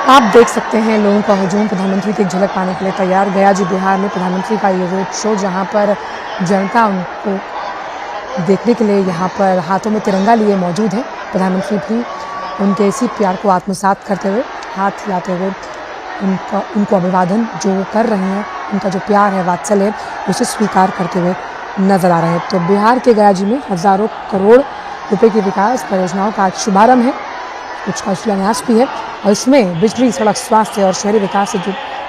आप देख सकते हैं लोगों का हजूम प्रधानमंत्री की एक झलक पाने के लिए तैयार। गया जी बिहार में प्रधानमंत्री का ये रोड शो, जहां पर जनता उनको देखने के लिए यहाँ पर हाथों में तिरंगा लिए मौजूद है। प्रधानमंत्री भी उनके इसी प्यार को आत्मसात करते हुए, हाथ हिलाते हुए उनको अभिवादन जो कर रहे हैं, उनका जो प्यार है, वात्सल्य है, उसे स्वीकार करते हुए नजर आ रहे हैं। तो बिहार के गया जी में हजारों करोड़ रुपए की विकास परियोजनाओं का आज शुभारंभ है, कुछ का शिलान्यास भी है, और इसमें बिजली, सड़क, स्वास्थ्य और शहरी विकास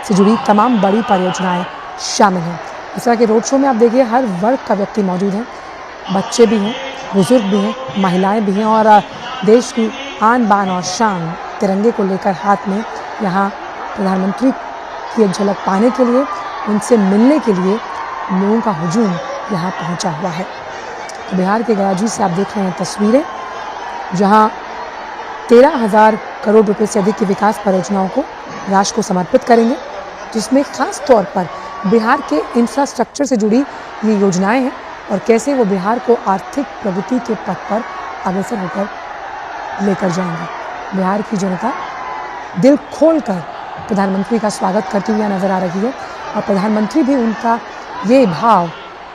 से जुड़ी तमाम बड़ी परियोजनाएं शामिल हैं। इस तरह के रोड शो में आप देखिए हर वर्ग का व्यक्ति मौजूद है, बच्चे भी हैं, बुजुर्ग भी हैं, महिलाएं भी हैं, और देश की आन बान और शान तिरंगे को लेकर हाथ में यहाँ प्रधानमंत्री की एक झलक पाने के लिए, उनसे मिलने के लिए लोगों का हुजूम यहाँ पहुँचा हुआ है। तो बिहार के गया जी से आप देख रहे हैं तस्वीरें, जहाँ 13,000 करोड़ रुपए से अधिक की विकास परियोजनाओं को राष्ट्र को समर्पित करेंगे, जिसमें खास तौर पर बिहार के इंफ्रास्ट्रक्चर से जुड़ी ये योजनाएं हैं और कैसे वो बिहार को आर्थिक प्रगति के पथ पर अग्रसर होकर लेकर जाएंगे। बिहार की जनता दिल खोलकर प्रधानमंत्री का स्वागत करती हुई नजर आ रही है, और प्रधानमंत्री भी उनका ये भाव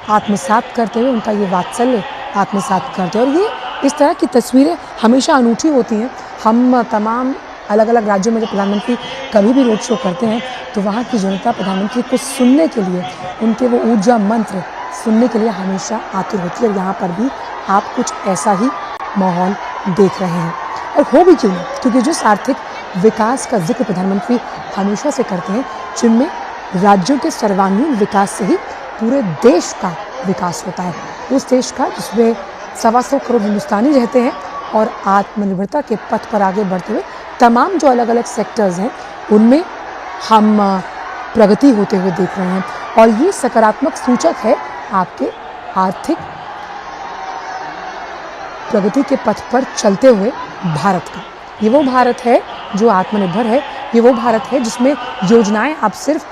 आत्मसात करते हुए, उनका ये वात्सल्य आत्मसात करते हैं। और ये इस तरह की तस्वीरें हमेशा अनूठी होती हैं। हम तमाम अलग अलग राज्यों में जब प्रधानमंत्री कभी भी रोड शो करते हैं, तो वहाँ की जनता प्रधानमंत्री को सुनने के लिए, उनके वो ऊर्जा मंत्र सुनने के लिए हमेशा आतुर होती है। और यहाँ पर भी आप कुछ ऐसा ही माहौल देख रहे हैं, और हो भी क्यों नहीं, क्योंकि जिस आर्थिक विकास का जिक्र प्रधानमंत्री हमेशा से करते हैं, जिनमें राज्यों के सर्वांगीण विकास से ही पूरे देश का विकास होता है, उस देश का जिसमें 125 करोड़ हिंदुस्तानी रहते हैं, और आत्मनिर्भरता के पथ पर आगे बढ़ते हुए तमाम जो अलग अलग सेक्टर्स हैं, उनमें हम प्रगति होते हुए देख रहे हैं। और ये सकारात्मक सूचक है आपके आर्थिक प्रगति के पथ पर चलते हुए भारत का। ये वो भारत है जो आत्मनिर्भर है, ये वो भारत है जिसमें योजनाएं अब सिर्फ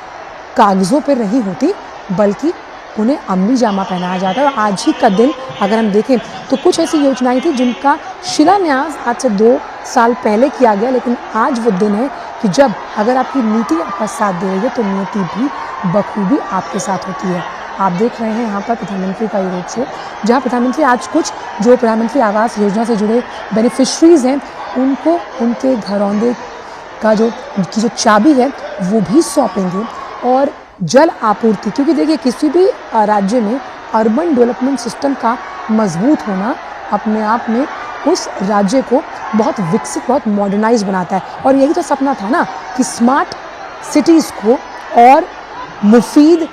कागजों पर नहीं होती, बल्कि उन्हें अमली जामा पहनाया जाता है। और आज ही का दिन अगर हम देखें तो कुछ ऐसी योजनाएं थी जिनका शिलान्यास आज से 2 साल पहले किया गया, लेकिन आज वो दिन है कि जब अगर आपकी नीति आपका साथ दे रही है, तो नियति भी बखूबी आपके साथ होती है। आप देख रहे हैं यहाँ पर प्रधानमंत्री का ये रोड शो, जहाँ प्रधानमंत्री आज कुछ जो प्रधानमंत्री आवास योजना से जुड़े बेनिफिशरीज हैं, उनको उनके घरौंदे का जो चाबी है वो भी सौंपेंगे। और जल आपूर्ति, क्योंकि देखिए किसी भी राज्य में अर्बन डेवलपमेंट सिस्टम का मजबूत होना अपने आप में उस राज्य को बहुत विकसित, बहुत मॉडर्नाइज बनाता है। और यही तो सपना था ना कि स्मार्ट सिटीज़ को और मुफीद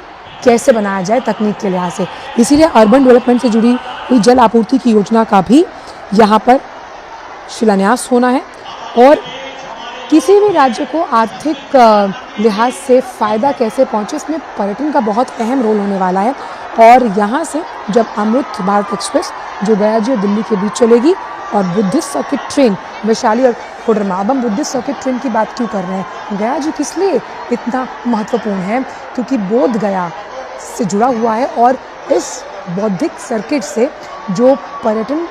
कैसे बनाया जाए तकनीक के लिहाज से। इसीलिए अर्बन डेवलपमेंट से जुड़ी हुई जल आपूर्ति की योजना का भी यहाँ पर शिलान्यास होना है। और किसी भी राज्य को आर्थिक लिहाज से फ़ायदा कैसे पहुँचे, इसमें पर्यटन का बहुत अहम रोल होने वाला है। और यहाँ से जब अमृत भारत एक्सप्रेस जो गया जी और दिल्ली के बीच चलेगी, और बुद्धिस्ट सर्किट ट्रेन वैशाली और कोडरमा, अब हम बुद्धिस्ट सर्किट ट्रेन की बात क्यों कर रहे हैं, गया जी किस लिए इतना महत्वपूर्ण है, क्योंकि बोध गया से जुड़ा हुआ है। और इस बौद्धिक सर्किट से जो पर्यटन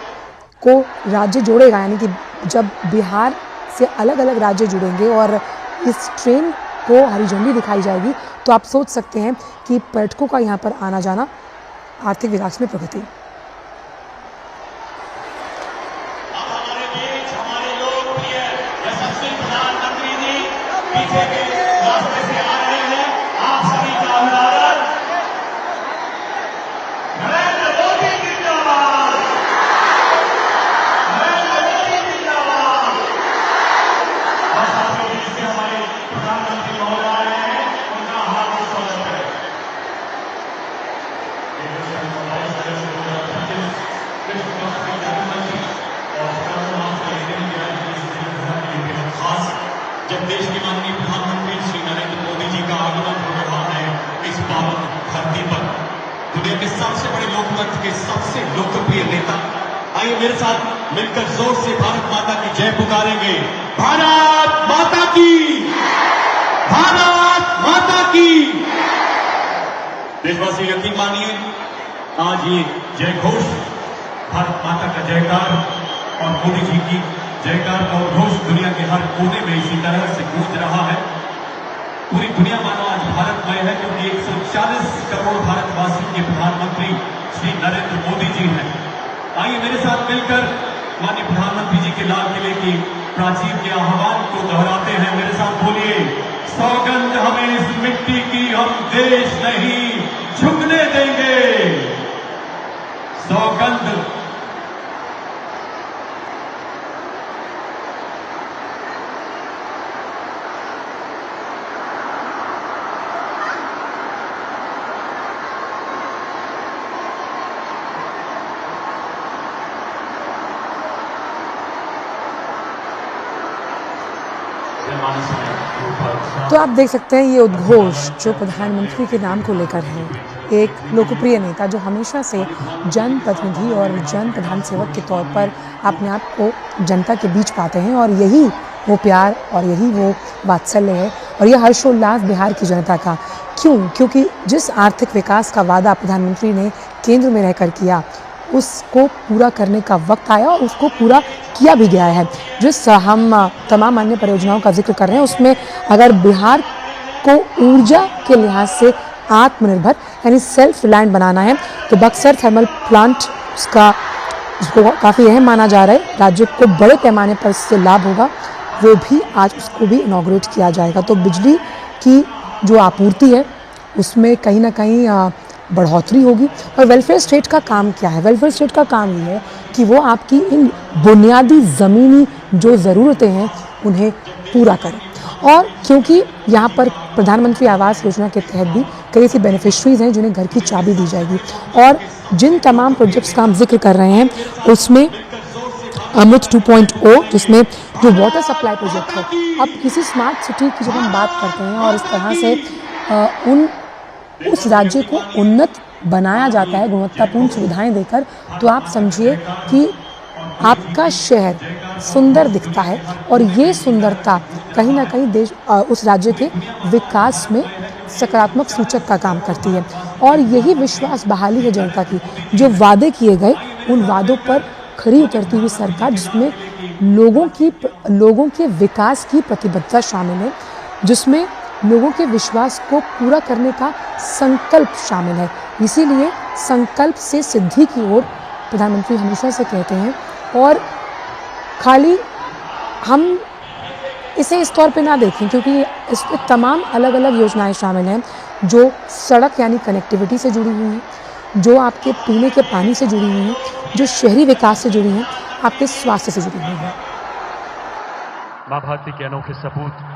को राज्य जोड़ेगा, यानी कि जब बिहार से अलग अलग राज्य जुड़ेंगे और इस ट्रेन को हरी झंडी दिखाई जाएगी, तो आप सोच सकते हैं कि पर्यटकों का यहाँ पर आना जाना आर्थिक विकास में प्रगति। जब देश के माननीय प्रधानमंत्री श्री नरेंद्र मोदी जी का आगमन हो रहा है इस पावन धरती पर, दुनिया के सबसे बड़े लोकतंत्र के सबसे लोकप्रिय नेता, आइए मेरे साथ मिलकर जोर से भारत माता की जय पुकारेंगे। भारत माता की, भारत माता की। देशवासी यकीन मानिए, आज ये जय घोष, भारत माता का जयकार और मोदी जी की जयकार का उद्घोष दुनिया के हर कोने में इसी तरह से गूंज रहा है। पूरी दुनिया मानो आज भारतमय है, क्योंकि 140 करोड़ भारतवासियों के प्रधानमंत्री श्री नरेंद्र मोदी जी हैं। आइए मेरे साथ मिलकर माननीय प्रधानमंत्री जी के लाल किले की प्राचीर के आह्वान को दोहराते हैं। मेरे साथ बोलिए, सौगंध हमें इस मिट्टी की, हम देश नहीं झुकने देंगे। सौगंध। तो आप देख सकते हैं ये उद्घोष जो प्रधानमंत्री के नाम को लेकर है, एक लोकप्रिय नेता जो हमेशा से जनप्रतिनिधि और जन प्रधान सेवक के तौर पर अपने आप को जनता के बीच पाते हैं, और यही वो प्यार और यही वो वात्सल्य है और यह हर्षोल्लास बिहार की जनता का। क्यों? क्योंकि जिस आर्थिक विकास का वादा प्रधानमंत्री ने केंद्र में रहकर किया, उसको पूरा करने का वक्त आया और उसको पूरा किया भी गया है। जिस हम तमाम अन्य परियोजनाओं का जिक्र कर रहे हैं, उसमें अगर बिहार को ऊर्जा के लिहाज से आत्मनिर्भर यानी सेल्फ रिलायंट बनाना है, तो बक्सर थर्मल प्लांट उसको काफ़ी अहम माना जा रहा है। राज्य को बड़े पैमाने पर इससे लाभ होगा, वो भी आज उसको भी इनॉग्रेट किया जाएगा। तो बिजली की जो आपूर्ति है उसमें कहीं ना कहीं बढ़ोतरी होगी। और वेलफेयर स्टेट का काम क्या है? वेलफेयर स्टेट का काम ये है कि वो आपकी इन बुनियादी ज़मीनी जो ज़रूरतें हैं उन्हें पूरा करें। और क्योंकि यहाँ पर प्रधानमंत्री आवास योजना के तहत भी कई ऐसी बेनिफिशरीज हैं जिन्हें घर की चाबी दी जाएगी, और जिन तमाम प्रोजेक्ट्स का हम जिक्र कर रहे हैं उसमें अमृत 2.0 जिसमें जो वाटर सप्लाई प्रोजेक्ट है, अब किसी स्मार्ट सिटी की जब हम बात करते हैं और इस तरह से उस राज्य को उन्नत बनाया जाता है गुणवत्तापूर्ण सुविधाएं देकर, तो आप समझिए कि आपका शहर सुंदर दिखता है, और ये सुंदरता कहीं ना कहीं उस राज्य के विकास में सकारात्मक सूचक का काम करती है। और यही विश्वास बहाली है जनता की। जो वादे किए गए उन वादों पर खरी उतरती हुई सरकार, जिसमें लोगों के विकास की प्रतिबद्धता शामिल है, जिसमें लोगों के विश्वास को पूरा करने का संकल्प शामिल है। इसीलिए संकल्प से सिद्धि की ओर प्रधानमंत्री हमेशा से कहते हैं, और खाली हम इसे इस तौर पे ना देखें, क्योंकि इसमें तमाम अलग अलग योजनाएं शामिल हैं जो सड़क यानी कनेक्टिविटी से जुड़ी हुई हैं, जो आपके पीने के पानी से जुड़ी हुई हैं, जो शहरी विकास से जुड़ी हैं, आपके स्वास्थ्य से जुड़ी हुई हैं। मां भारती के अनोखे सपूत,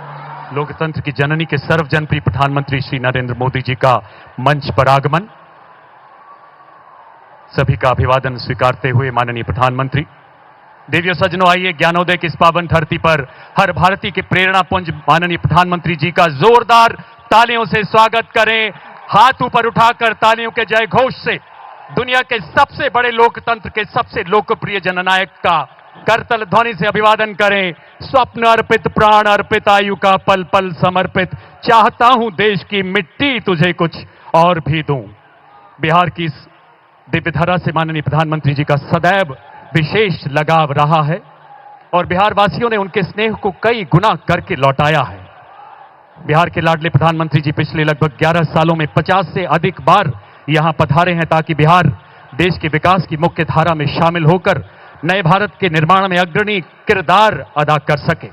लोकतंत्र की जननी के सर्वजनप्रिय प्रधानमंत्री श्री नरेंद्र मोदी जी का मंच पर आगमन। सभी का अभिवादन स्वीकारते हुए माननीय प्रधानमंत्री, देवियों सज्जनों, आइए ज्ञानोदय की इस पावन धरती पर हर भारतीय के प्रेरणा पुंज माननीय प्रधानमंत्री जी का जोरदार तालियों से स्वागत करें। हाथ ऊपर उठाकर तालियों के जय घोष से दुनिया के सबसे बड़े लोकतंत्र के सबसे लोकप्रिय जननायक का करतल ध्वनि से अभिवादन करें। स्वप्न अर्पित, प्राण अर्पित, आयु का पल पल समर्पित, चाहता हूं देश की मिट्टी तुझे कुछ और भी दूं। बिहार की इस दिव्य धरा से माननीय प्रधानमंत्री जी का सदैव विशेष लगाव रहा है, और बिहार वासियों ने उनके स्नेह को कई गुना करके लौटाया है। बिहार के लाडले प्रधानमंत्री जी पिछले लगभग 11 सालों में 50 से अधिक बार यहां पधारे हैं, ताकि बिहार देश के विकास की मुख्य धारा में शामिल होकर नए भारत के निर्माण में अग्रणी किरदार अदा कर सके।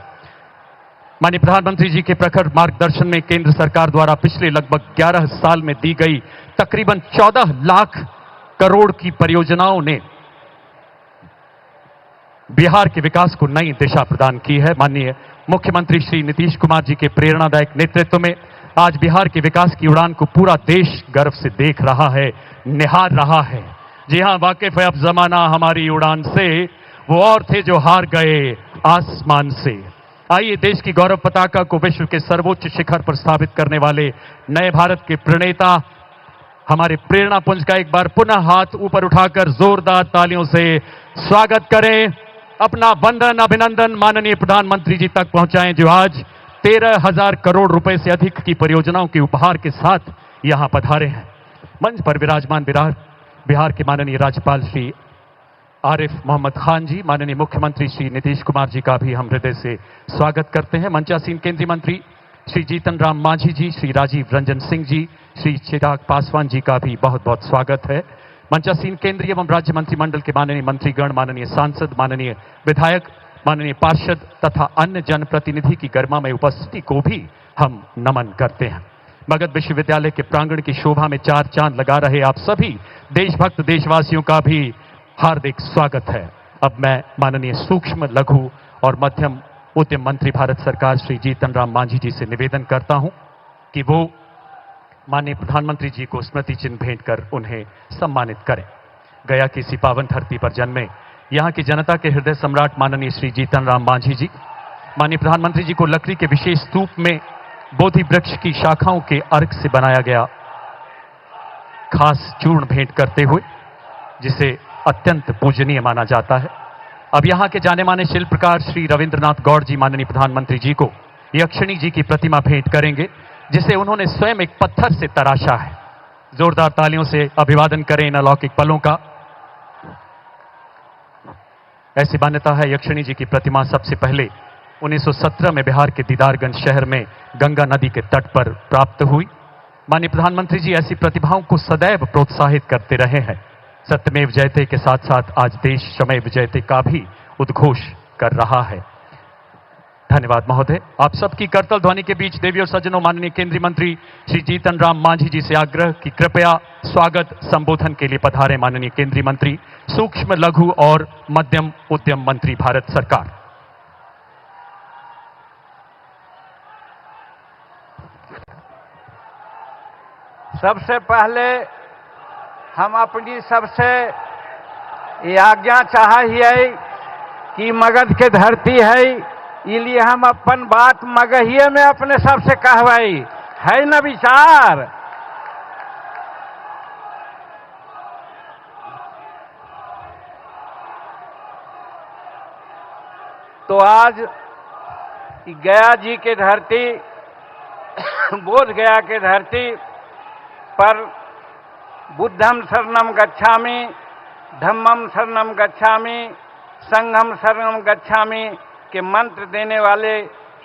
माननीय प्रधानमंत्री जी के प्रखर मार्गदर्शन में केंद्र सरकार द्वारा पिछले लगभग 11 साल में दी गई तकरीबन 14 लाख करोड़ की परियोजनाओं ने बिहार के विकास को नई दिशा प्रदान की है। माननीय मुख्यमंत्री श्री नीतीश कुमार जी के प्रेरणादायक नेतृत्व में आज बिहार के विकास की उड़ान को पूरा देश गर्व से देख रहा है, निहार रहा है। जी हां, वाकिफ है अब जमाना हमारी उड़ान से, वो और थे जो हार गए आसमान से। आइए देश की गौरव पताका को विश्व के सर्वोच्च शिखर पर स्थापित करने वाले नए भारत के प्रणेता हमारे प्रेरणा पुंज का एक बार पुनः हाथ ऊपर उठाकर जोरदार तालियों से स्वागत करें। अपना वंदन अभिनंदन माननीय प्रधानमंत्री जी तक पहुंचाएं, जो आज 13,000 करोड़ रुपए से अधिक की परियोजनाओं के उपहार के साथ यहां पधारे हैं। मंच पर विराजमान बिहार के माननीय राज्यपाल श्री आरिफ मोहम्मद खान जी, माननीय मुख्यमंत्री श्री नीतीश कुमार जी का भी हम हृदय से स्वागत करते हैं। मंचासीन केंद्रीय मंत्री श्री जीतन राम मांझी जी, श्री राजीव रंजन सिंह जी, श्री चिराग पासवान जी का भी बहुत बहुत स्वागत है। मंचासीन केंद्रीय एवं राज्य मंत्रिमंडल के माननीय मंत्रीगण, माननीय सांसद, माननीय विधायक, माननीय पार्षद तथा अन्य जनप्रतिनिधि की गरिमामय उपस्थिति को भी हम नमन करते हैं। मगध विश्वविद्यालय के प्रांगण की शोभा में चार चांद लगा रहे आप सभी देशभक्त देशवासियों का भी हार्दिक स्वागत है। अब मैं माननीय सूक्ष्म, लघु और मध्यम उद्यम मंत्री भारत सरकार श्री जीतन राम मांझी जी से निवेदन करता हूं कि वो माननीय प्रधानमंत्री जी को स्मृति चिन्ह भेंट कर उन्हें सम्मानित करें। गया की इसी पावन धरती पर जन्मे यहां की जनता के हृदय सम्राट माननीय श्री जीतन राम मांझी जी माननीय प्रधानमंत्री जी को लकड़ी के विशेष स्तूप में बोधि वृक्ष की शाखाओं के अर्क से बनाया गया खास चूर्ण भेंट करते हुए, जिसे अत्यंत पूजनीय माना जाता है। अब यहां के जाने माने शिल्पकार श्री रविंद्रनाथ गौड़ जी माननीय प्रधानमंत्री जी को यक्षिणी जी की प्रतिमा भेंट करेंगे, जिसे उन्होंने स्वयं एक पत्थर से तराशा है। जोरदार तालियों से अभिवादन करें इन अलौकिक पलों का। ऐसी मान्यता है यक्षिणी जी की प्रतिमा सबसे पहले 1917 में बिहार के दीदारगंज शहर में गंगा नदी के तट पर प्राप्त हुई। माननीय प्रधानमंत्री जी ऐसी प्रतिभाओं को सदैव प्रोत्साहित करते रहे हैं। सत्यमेव जयते के साथ साथ आज देश श्रमेव जयते का भी उद्घोष कर रहा है। धन्यवाद महोदय। आप सबकी करतल ध्वनि के बीच देवी और सज्जनों, माननीय केंद्रीय मंत्री श्री जीतन राम मांझी जी से आग्रह कि कृपया स्वागत संबोधन के लिए पधारें। माननीय केंद्रीय मंत्री, सूक्ष्म, लघु और मध्यम उद्यम मंत्री भारत सरकार। सबसे पहले हम अपनी सबसे ये आज्ञा चाहिए कि मगध के धरती है, इसलिए हम अपन बात मगहिए में अपने सबसे कहवाई है न विचार। तो आज गया जी के धरती, बोध गया के धरती पर बुद्धम शरणम गच्छामि, धम्मम शरणम गच्छामि, संघम शरणम गच्छामि के मंत्र देने वाले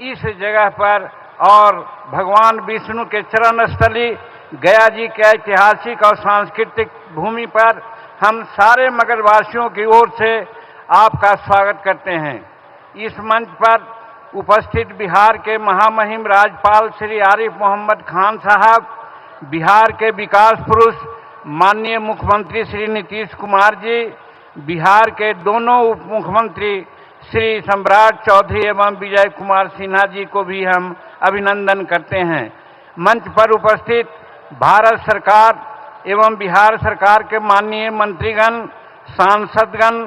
इस जगह पर और भगवान विष्णु के चरण स्थली गया जी के ऐतिहासिक और सांस्कृतिक भूमि पर हम सारे मगधवासियों की ओर से आपका स्वागत करते हैं। इस मंच पर उपस्थित बिहार के महामहिम राज्यपाल श्री आरिफ मोहम्मद खान साहब, बिहार के विकास पुरुष माननीय मुख्यमंत्री श्री नीतीश कुमार जी, बिहार के दोनों उप मुख्यमंत्री श्री सम्राट चौधरी एवं विजय कुमार सिन्हा जी को भी हम अभिनंदन करते हैं। मंच पर उपस्थित भारत सरकार एवं बिहार सरकार के माननीय मंत्रीगण, सांसदगण,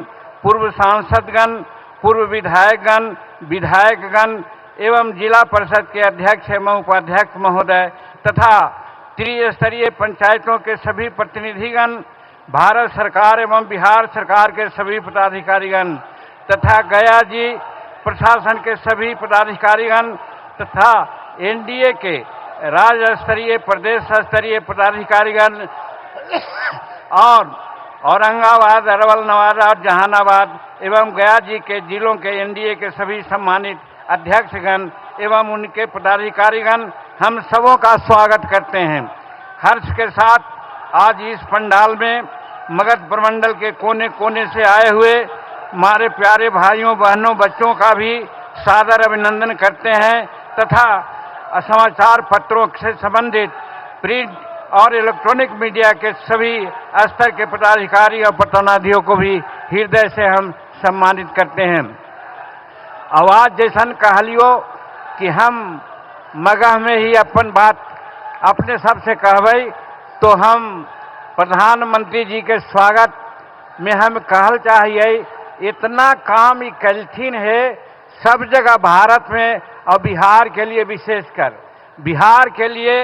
पूर्व सांसदगण, पूर्व विधायकगण, विधायकगण एवं जिला परिषद के अध्यक्ष एवं उपाध्यक्ष महोदय तथा त्रिस्तरीय पंचायतों के सभी प्रतिनिधिगण, भारत सरकार एवं बिहार सरकार के सभी पदाधिकारीगण तथा गया जी प्रशासन के सभी पदाधिकारीगण तथा एनडीए के राज्य स्तरीय, प्रदेश स्तरीय पदाधिकारीगण और औरंगाबाद, अरवल, नवादा और जहानाबाद एवं गया जी के जिलों के एनडीए के सभी सम्मानित अध्यक्षगण एवं उनके पदाधिकारीगण, हम सबों का स्वागत करते हैं। हर्ष के साथ आज इस पंडाल में मगध प्रमंडल के कोने कोने से आए हुए हमारे प्यारे भाइयों, बहनों, बच्चों का भी सादर अभिनंदन करते हैं तथा समाचार पत्रों से संबंधित प्रिंट और इलेक्ट्रॉनिक मीडिया के सभी स्तर के पदाधिकारी और प्रतिनिधियों को भी हृदय से हम सम्मानित करते हैं। आवाज जैसन कहलियो कि हम मगह में ही अपन बात अपने सबसे कहबई, तो हम प्रधानमंत्री जी के स्वागत में हम कहल चाहिए, इतना काम ही कलथिन है सब जगह भारत में और बिहार के लिए विशेषकर बिहार के लिए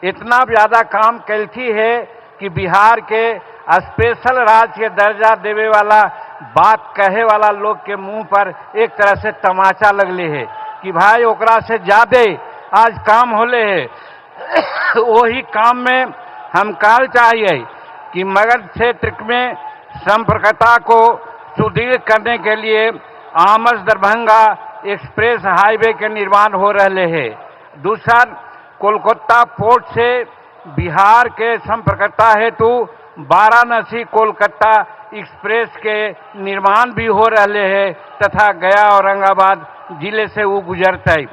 इतना ज़्यादा काम कलथी है कि बिहार के स्पेशल राज्य के दर्जा देवे वाला बात कहे वाला लोग के मुंह पर एक तरह से तमाचा लगले है कि भाई ओकरा से ज्यादा आज काम होले है। वही काम में हम कहल चाहिए कि मगध क्षेत्र में संपर्कता को सुदृढ़ करने के लिए आमस दरभंगा एक्सप्रेस हाईवे के निर्माण हो रहे हैं। दूसरा, कोलकाता पोर्ट से बिहार के संपर्कता हेतु वाराणसी कोलकाता एक्सप्रेस के निर्माण भी हो रहे हैं तथा गया औरंगाबाद जिले से वो गुजरता है।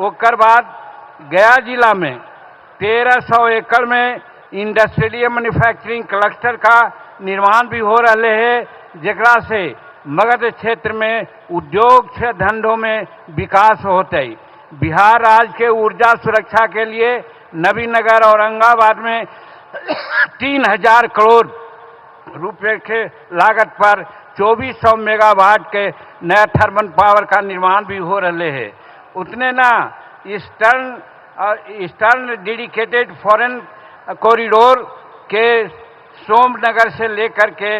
ओकर बाद गया जिला में 1300 एकड़ में इंडस्ट्रियल मैन्युफैक्चरिंग क्लस्टर का निर्माण भी हो रहे हैं, जेकरा से मगध क्षेत्र में उद्योग से धंधों में विकास होते। बिहार राज्य के ऊर्जा सुरक्षा के लिए नबीनगर औरंगाबाद में 3000 करोड़ रुपए के लागत पर 2400 मेगावाट के नया थर्मल पावर का निर्माण भी हो रहे हैं। उतने ना ईस्टर्न डेडिकेटेड फॉरेन कॉरिडोर के सोमनगर से लेकर के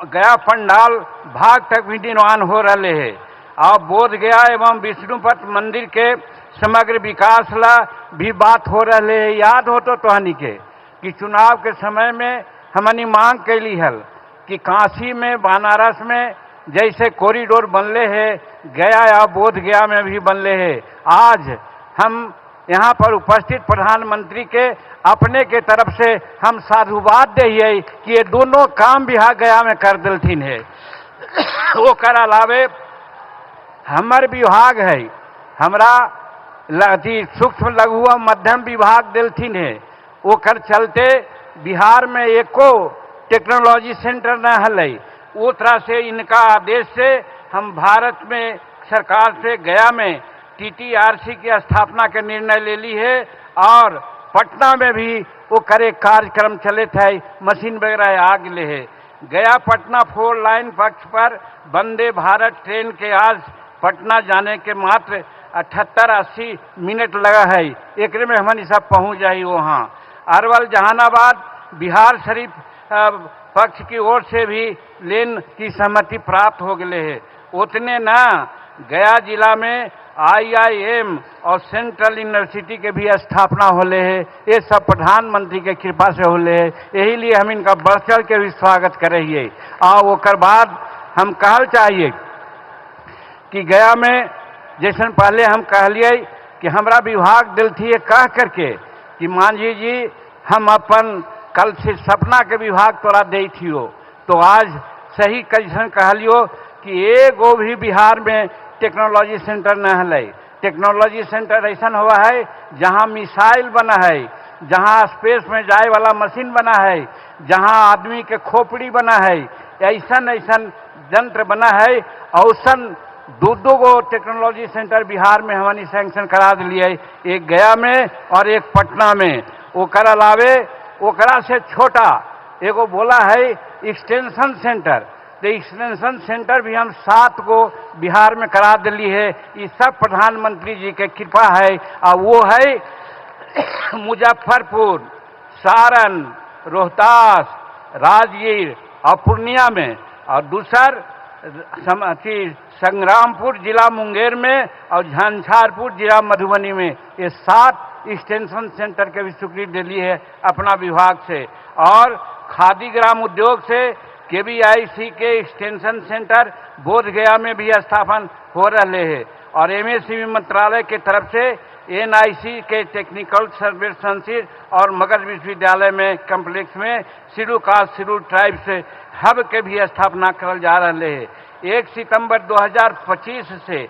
गया पंडाल भाग तक भी निर्माण हो रहे हैं और बोध गया एवं विष्णुपथ मंदिर के समग्र विकास ला भी बात हो रहे है। याद हो तो तोहनी के कि चुनाव के समय में हमनी मांग कैली हल कि काशी में बनारस में जैसे कॉरिडोर बनले है, गया या बोध गया में भी बनले है। आज हम यहाँ पर उपस्थित प्रधानमंत्री के अपने के तरफ से हम साधुवाद दे कि ये दोनों काम बिहार गया में कर दिलथिन है। वो कर अलावे हमर विभाग है, हमरा सूक्ष्म लघु व मध्यम विभाग दिलथिन है। वो कर चलते बिहार में एको टेक्नोलॉजी सेंटर न हल। वो तरह से इनका आदेश से हम भारत में सरकार से गया में TTRC की स्थापना के निर्णय ले ली है और पटना में भी वो करे कार्यक्रम चले थे, मशीन वगैरह आ गए है। गया पटना 4 लाइन पक्ष पर वंदे भारत ट्रेन के आज पटना जाने के मात्र 78-80 मिनट लगा है। एक में हमनी सब पहुंच जाई वहाँ। अरवल जहानाबाद बिहार शरीफ पक्ष की ओर से भी लेन की सहमति प्राप्त हो गए है। उतने ना गया जिला में IIM और सेंट्रल यूनिवर्सिटी के भी स्थापना होले है। ये सब प्रधानमंत्री के कृपा से होले है, यही लिए हम इनका बढ़ चढ़ के भी स्वागत करेंगे। और ओकर बाद हम कहल चाहिए कि गया में जैसे पहले हम कहलिए कि हमरा विभाग दिल थी कह करके कि मांझी जी हम अपन कल से सपना के विभाग तोरा दे थियो, तो आज सही कैसन कहलियो कि एगो भी बिहार में टेक्नोलॉजी सेंटर न है। टेक्नोलॉजी सेंटर ऐसा हुआ है जहां मिसाइल बना है, जहां स्पेस में जाए वाला मशीन बना है, जहां आदमी के खोपड़ी बना है, ऐसा यंत्र बना है। औसन दो गो टेक्नोलॉजी सेंटर बिहार में हमनी सैंक्शन करा दिए, एक गया में और एक पटना में। ओकर अलावे ओकरा से छोटा एगो बोला है एक्सटेंशन सेंटर, तो एक्सटेंशन सेंटर भी हम 7 को बिहार में करा दिली है। ये सब प्रधानमंत्री जी के कृपा है। और वो है मुजफ्फरपुर, सारण, रोहतास, राजगीर और पूर्णिया में, और दूसर संग्रामपुर जिला मुंगेर में और झंझारपुर जिला मधुबनी में। ये 7 एक्सटेंशन सेंटर के भी स्वीकृति दिली है अपना विभाग से। और खादी ग्राम उद्योग से KVIC के एक्सटेंशन सेंटर बोध गया में भी स्थापन हो रहे हैं। और MSCB मंत्रालय के तरफ से NIC के टेक्निकल सर्विस संस्था और मगध विश्वविद्यालय में कम्प्लेक्स में शेड्यूल कास्ट शेड्यूल ट्राइब से हब के भी स्थापना करल जा रहे हैं। 1 सितंबर 2025 से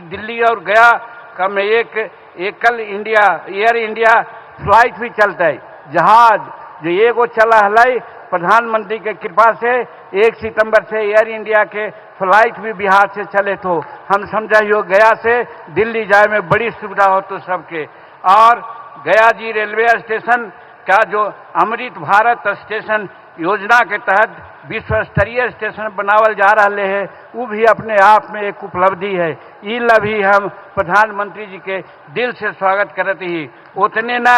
दिल्ली और गया का में एक एकल एयर इंडिया फ्लाइट भी चलता है। जहाज जो एगो चला है प्रधानमंत्री के कृपा से 1 सितंबर से एयर इंडिया के फ्लाइट भी बिहार से चले, तो हम समझाइयो गया से दिल्ली जाए में बड़ी सुविधा हो तो सबके। और गया जी रेलवे स्टेशन का जो अमृत भारत स्टेशन योजना के तहत विश्व स्तरीय स्टेशन बनावल जा रहे हैं, वो भी अपने आप में एक उपलब्धि है। ई ला भी हम प्रधानमंत्री जी के दिल से स्वागत करते ही। उतने ना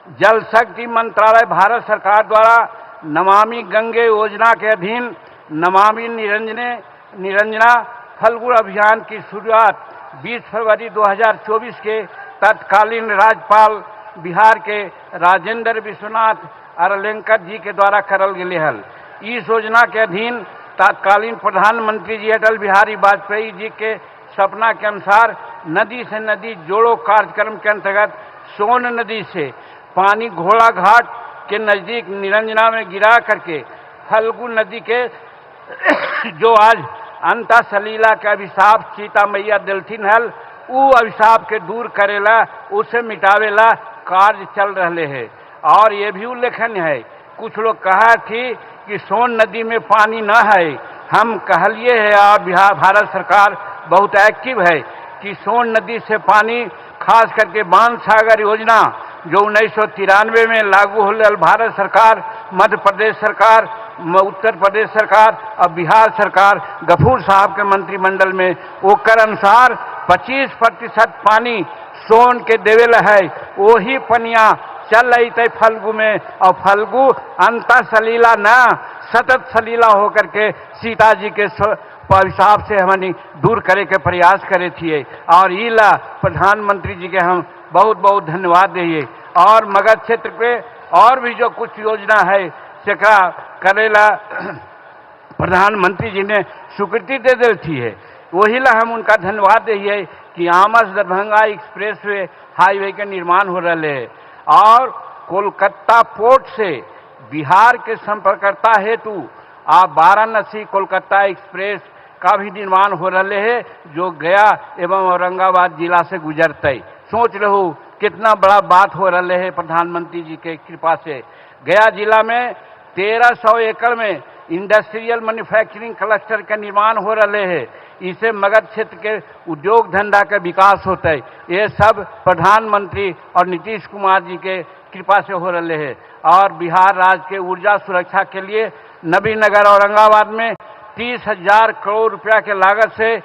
जल शक्ति मंत्रालय भारत सरकार द्वारा नमामि गंगे योजना के अधीन नमामि निरंजना फल्गु अभियान की शुरुआत 20 फरवरी 2024 के तत्कालीन राज्यपाल बिहार के राजेंद्र विश्वनाथ अरलेंकर जी के द्वारा करल गए हल। इस योजना के अधीन तत्कालीन प्रधानमंत्री जी अटल बिहारी वाजपेयी जी के सपना के अनुसार नदी से नदी जोड़ो कार्यक्रम के अंतर्गत सोन नदी से पानी घोड़ा घाट के नजदीक निरंजना में गिरा करके फल्गु नदी के जो आज अंता सलीला के अभिशाप सीता मैया दिलथिन हल उ अभिशाप के दूर करेला, उसे मिटावेला कार्य चल रहे हैं। और ये भी उल्लेखनीय है, कुछ लोग कहा थी कि सोन नदी में पानी न है। हम कहलिए है और बिहार भारत सरकार बहुत एक्टिव है कि सोन नदी से पानी खास करके बांध सागर योजना जो 1993 में लागू होल, भारत सरकार, मध्य प्रदेश सरकार, उत्तर प्रदेश सरकार और बिहार सरकार गफूर साहब के मंत्रिमंडल में ओकर अनुसार 25% पानी सोन के देवेला है। वही पनिया चल रही थे फल्गु में, और फल्गु अंत सलीला न सतत सलीला होकर के सीता जी के हिसाब से हमने दूर करे के प्रयास करे थिए। और इला प्रधानमंत्री जी के हम बहुत बहुत धन्यवाद दिए। और मगध क्षेत्र पे और भी जो कुछ योजना है सेका करेला प्रधानमंत्री जी ने स्वीकृति दे दी थी है, वही ला हम उनका धन्यवाद दिए कि आमस दरभंगा एक्सप्रेसवे हाईवे के निर्माण हो रहे है और कोलकाता पोर्ट से बिहार के संपर्कता हेतु आप वाराणसी कोलकाता एक्सप्रेस का भी निर्माण हो रहे है जो गया एवं औरंगाबाद जिला से गुजरते। सोच रहो कितना बड़ा बात हो रहे है प्रधानमंत्री जी के कृपा से। गया जिला में 1300 एकड़ में इंडस्ट्रियल मैन्युफैक्चरिंग क्लस्टर का निर्माण हो रहे है। इससे मगध क्षेत्र के उद्योग धंधा का विकास होता है। ये सब प्रधानमंत्री और नीतीश कुमार जी के कृपा से हो रहे हैं। और बिहार राज्य के ऊर्जा सुरक्षा के लिए नबीनगर औरंगाबाद में 30,000 करोड़ रुपया के लागत से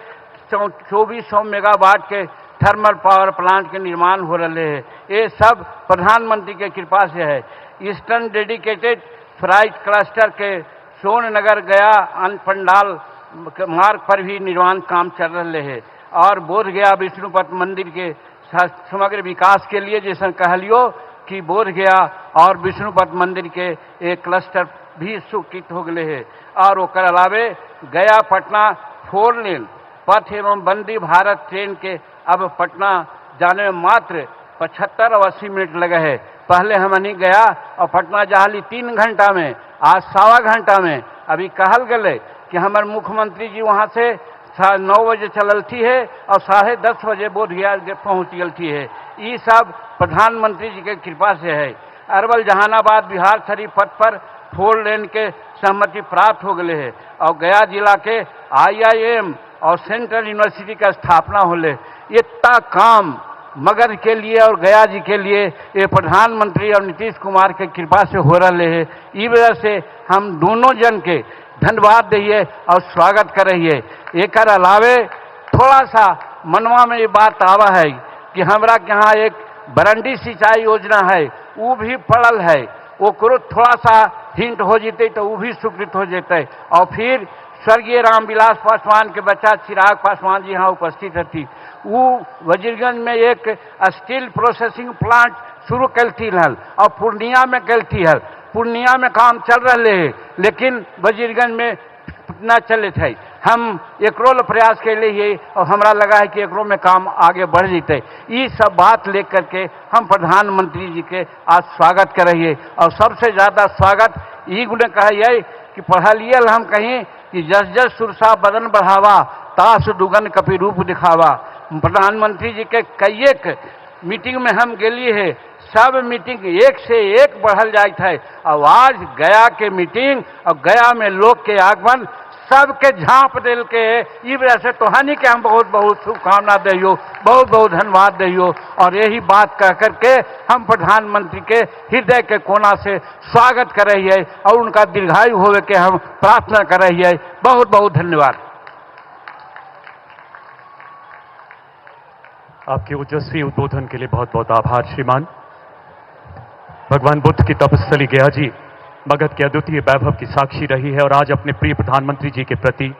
2400 मेगावाट के थर्मल पावर प्लांट के निर्माण हो रहे हैं। ये सब प्रधानमंत्री के कृपा से है। ईस्टर्न डेडिकेटेड फ्राइट क्लस्टर के सोननगर गया पंडाल मार्ग पर भी निर्माण काम चल रहे हैं। और बोध गया विष्णुपद मंदिर के समग्र विकास के लिए जैसे कहलियो कि बोध गया और विष्णुपद मंदिर के एक क्लस्टर भी स्वीकृत हो गए हैं। और ओकर अलावे गया पटना 4 लेन पथ एवं वंदे भारत ट्रेन के अब पटना जाने में मात्र 75 और 80 मिनट लगे हैं। पहले हम नहीं गया और पटना जहाली 3 घंटा में, आज 1.25 घंटा में। अभी कहल गए कि हमारे मुख्यमंत्री जी वहाँ से 9 बजे चलती है और 10:30 बजे बोध गया पहुँच गलती है। ये सब प्रधानमंत्री जी के कृपा से है। अरवल जहानाबाद बिहार शरीफ पथ पर 4 लेन के सहमति प्राप्त हो गए है और गया जिला के IIM और सेंट्रल यूनिवर्सिटी का स्थापना होले। इतना काम मगध के लिए और गया जी के लिए ये प्रधानमंत्री और नीतीश कुमार के कृपा से हो रहे हैं। इस वजह से हम दोनों जन के धन्यवाद दिए और स्वागत कर रही है। एक अलावे थोड़ा सा मनवा में ये बात आवा है कि हमरा के यहाँ एक बरंडी सिंचाई योजना है, वो भी पड़ल है, वो करो थोड़ा सा हिंट हो जीते तो वो भी स्वीकृत हो जाते। और फिर स्वर्गीय रामविलास पासवान के बच्चा चिराग पासवान जी यहाँ उपस्थित रहती, वो वजीरगंज में एक स्टील प्रोसेसिंग प्लांट शुरू कलती हल और पूर्णिया में कलती हल। पूर्णिया में काम चल रहे है लेकिन वजीरगंज में न चले थे। हम एकरो प्रयास के लिए और हमरा लगा है कि एकरो में काम आगे बढ़ जीते। ये सब बात लेकर के हम प्रधानमंत्री जी के आज स्वागत कर रही है। और सबसे ज्यादा स्वागत ये गुण कहिए कि पढ़लिए हम कहीं कि जस जस सुरसा बदन बढ़ावा तास दुगन कपि रूप दिखावा। प्रधानमंत्री जी के कई मीटिंग में हम गेलिए है, सब मीटिंग एक से एक बढ़ल जाए थे। और आज गया के मीटिंग और गया में लोग के आगमन सबके झांप दिल के इस वजह से तोहानी के हम बहुत बहुत शुभकामना दियो, बहुत बहुत धन्यवाद दियो। और यही बात कह करके हम प्रधानमंत्री के हृदय के कोना से स्वागत कर रही है और उनका दीर्घायु होवे के हम प्रार्थना कर रही है। बहुत बहुत धन्यवाद। आपके ओजस्वी उद्बोधन के लिए बहुत बहुत आभार श्रीमान। भगवान बुद्ध की तपस्थली गया जी मगध के अद्वितीय वैभव की साक्षी रही है और आज अपने प्रिय प्रधानमंत्री जी के प्रति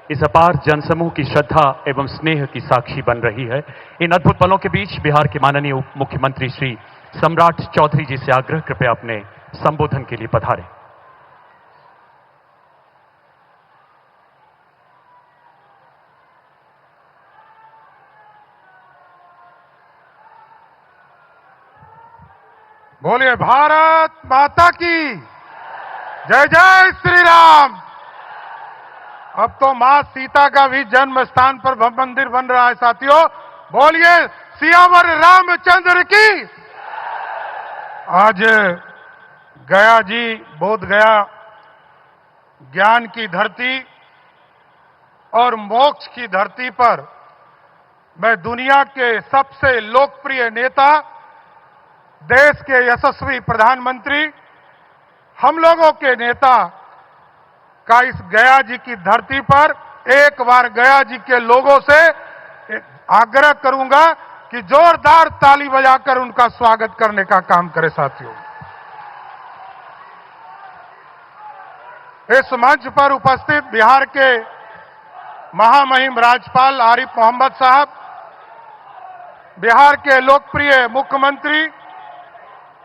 इस अपार जनसमूह की श्रद्धा एवं स्नेह की साक्षी बन रही है। इन अद्भुत पलों के बीच बिहार के माननीय उप मुख्यमंत्री श्री सम्राट चौधरी जी से आग्रह कृपया अपने संबोधन के लिए पधारें। बोलिए भारत माता की जय जय श्री राम। अब तो मां सीता का भी जन्म स्थान पर भव्य मंदिर बन रहा है साथियों। बोलिए सियावर रामचंद्र की। आज गया जी, बोध गया ज्ञान की धरती और मोक्ष की धरती पर मैं दुनिया के सबसे लोकप्रिय नेता, देश के यशस्वी प्रधानमंत्री, हम लोगों के नेता का इस गया जी की धरती पर एक बार गया जी के लोगों से आग्रह करूंगा कि जोरदार ताली बजाकर उनका स्वागत करने का काम करें साथियों। इस मंच पर उपस्थित बिहार के महामहिम राज्यपाल आरिफ मोहम्मद साहब, बिहार के लोकप्रिय मुख्यमंत्री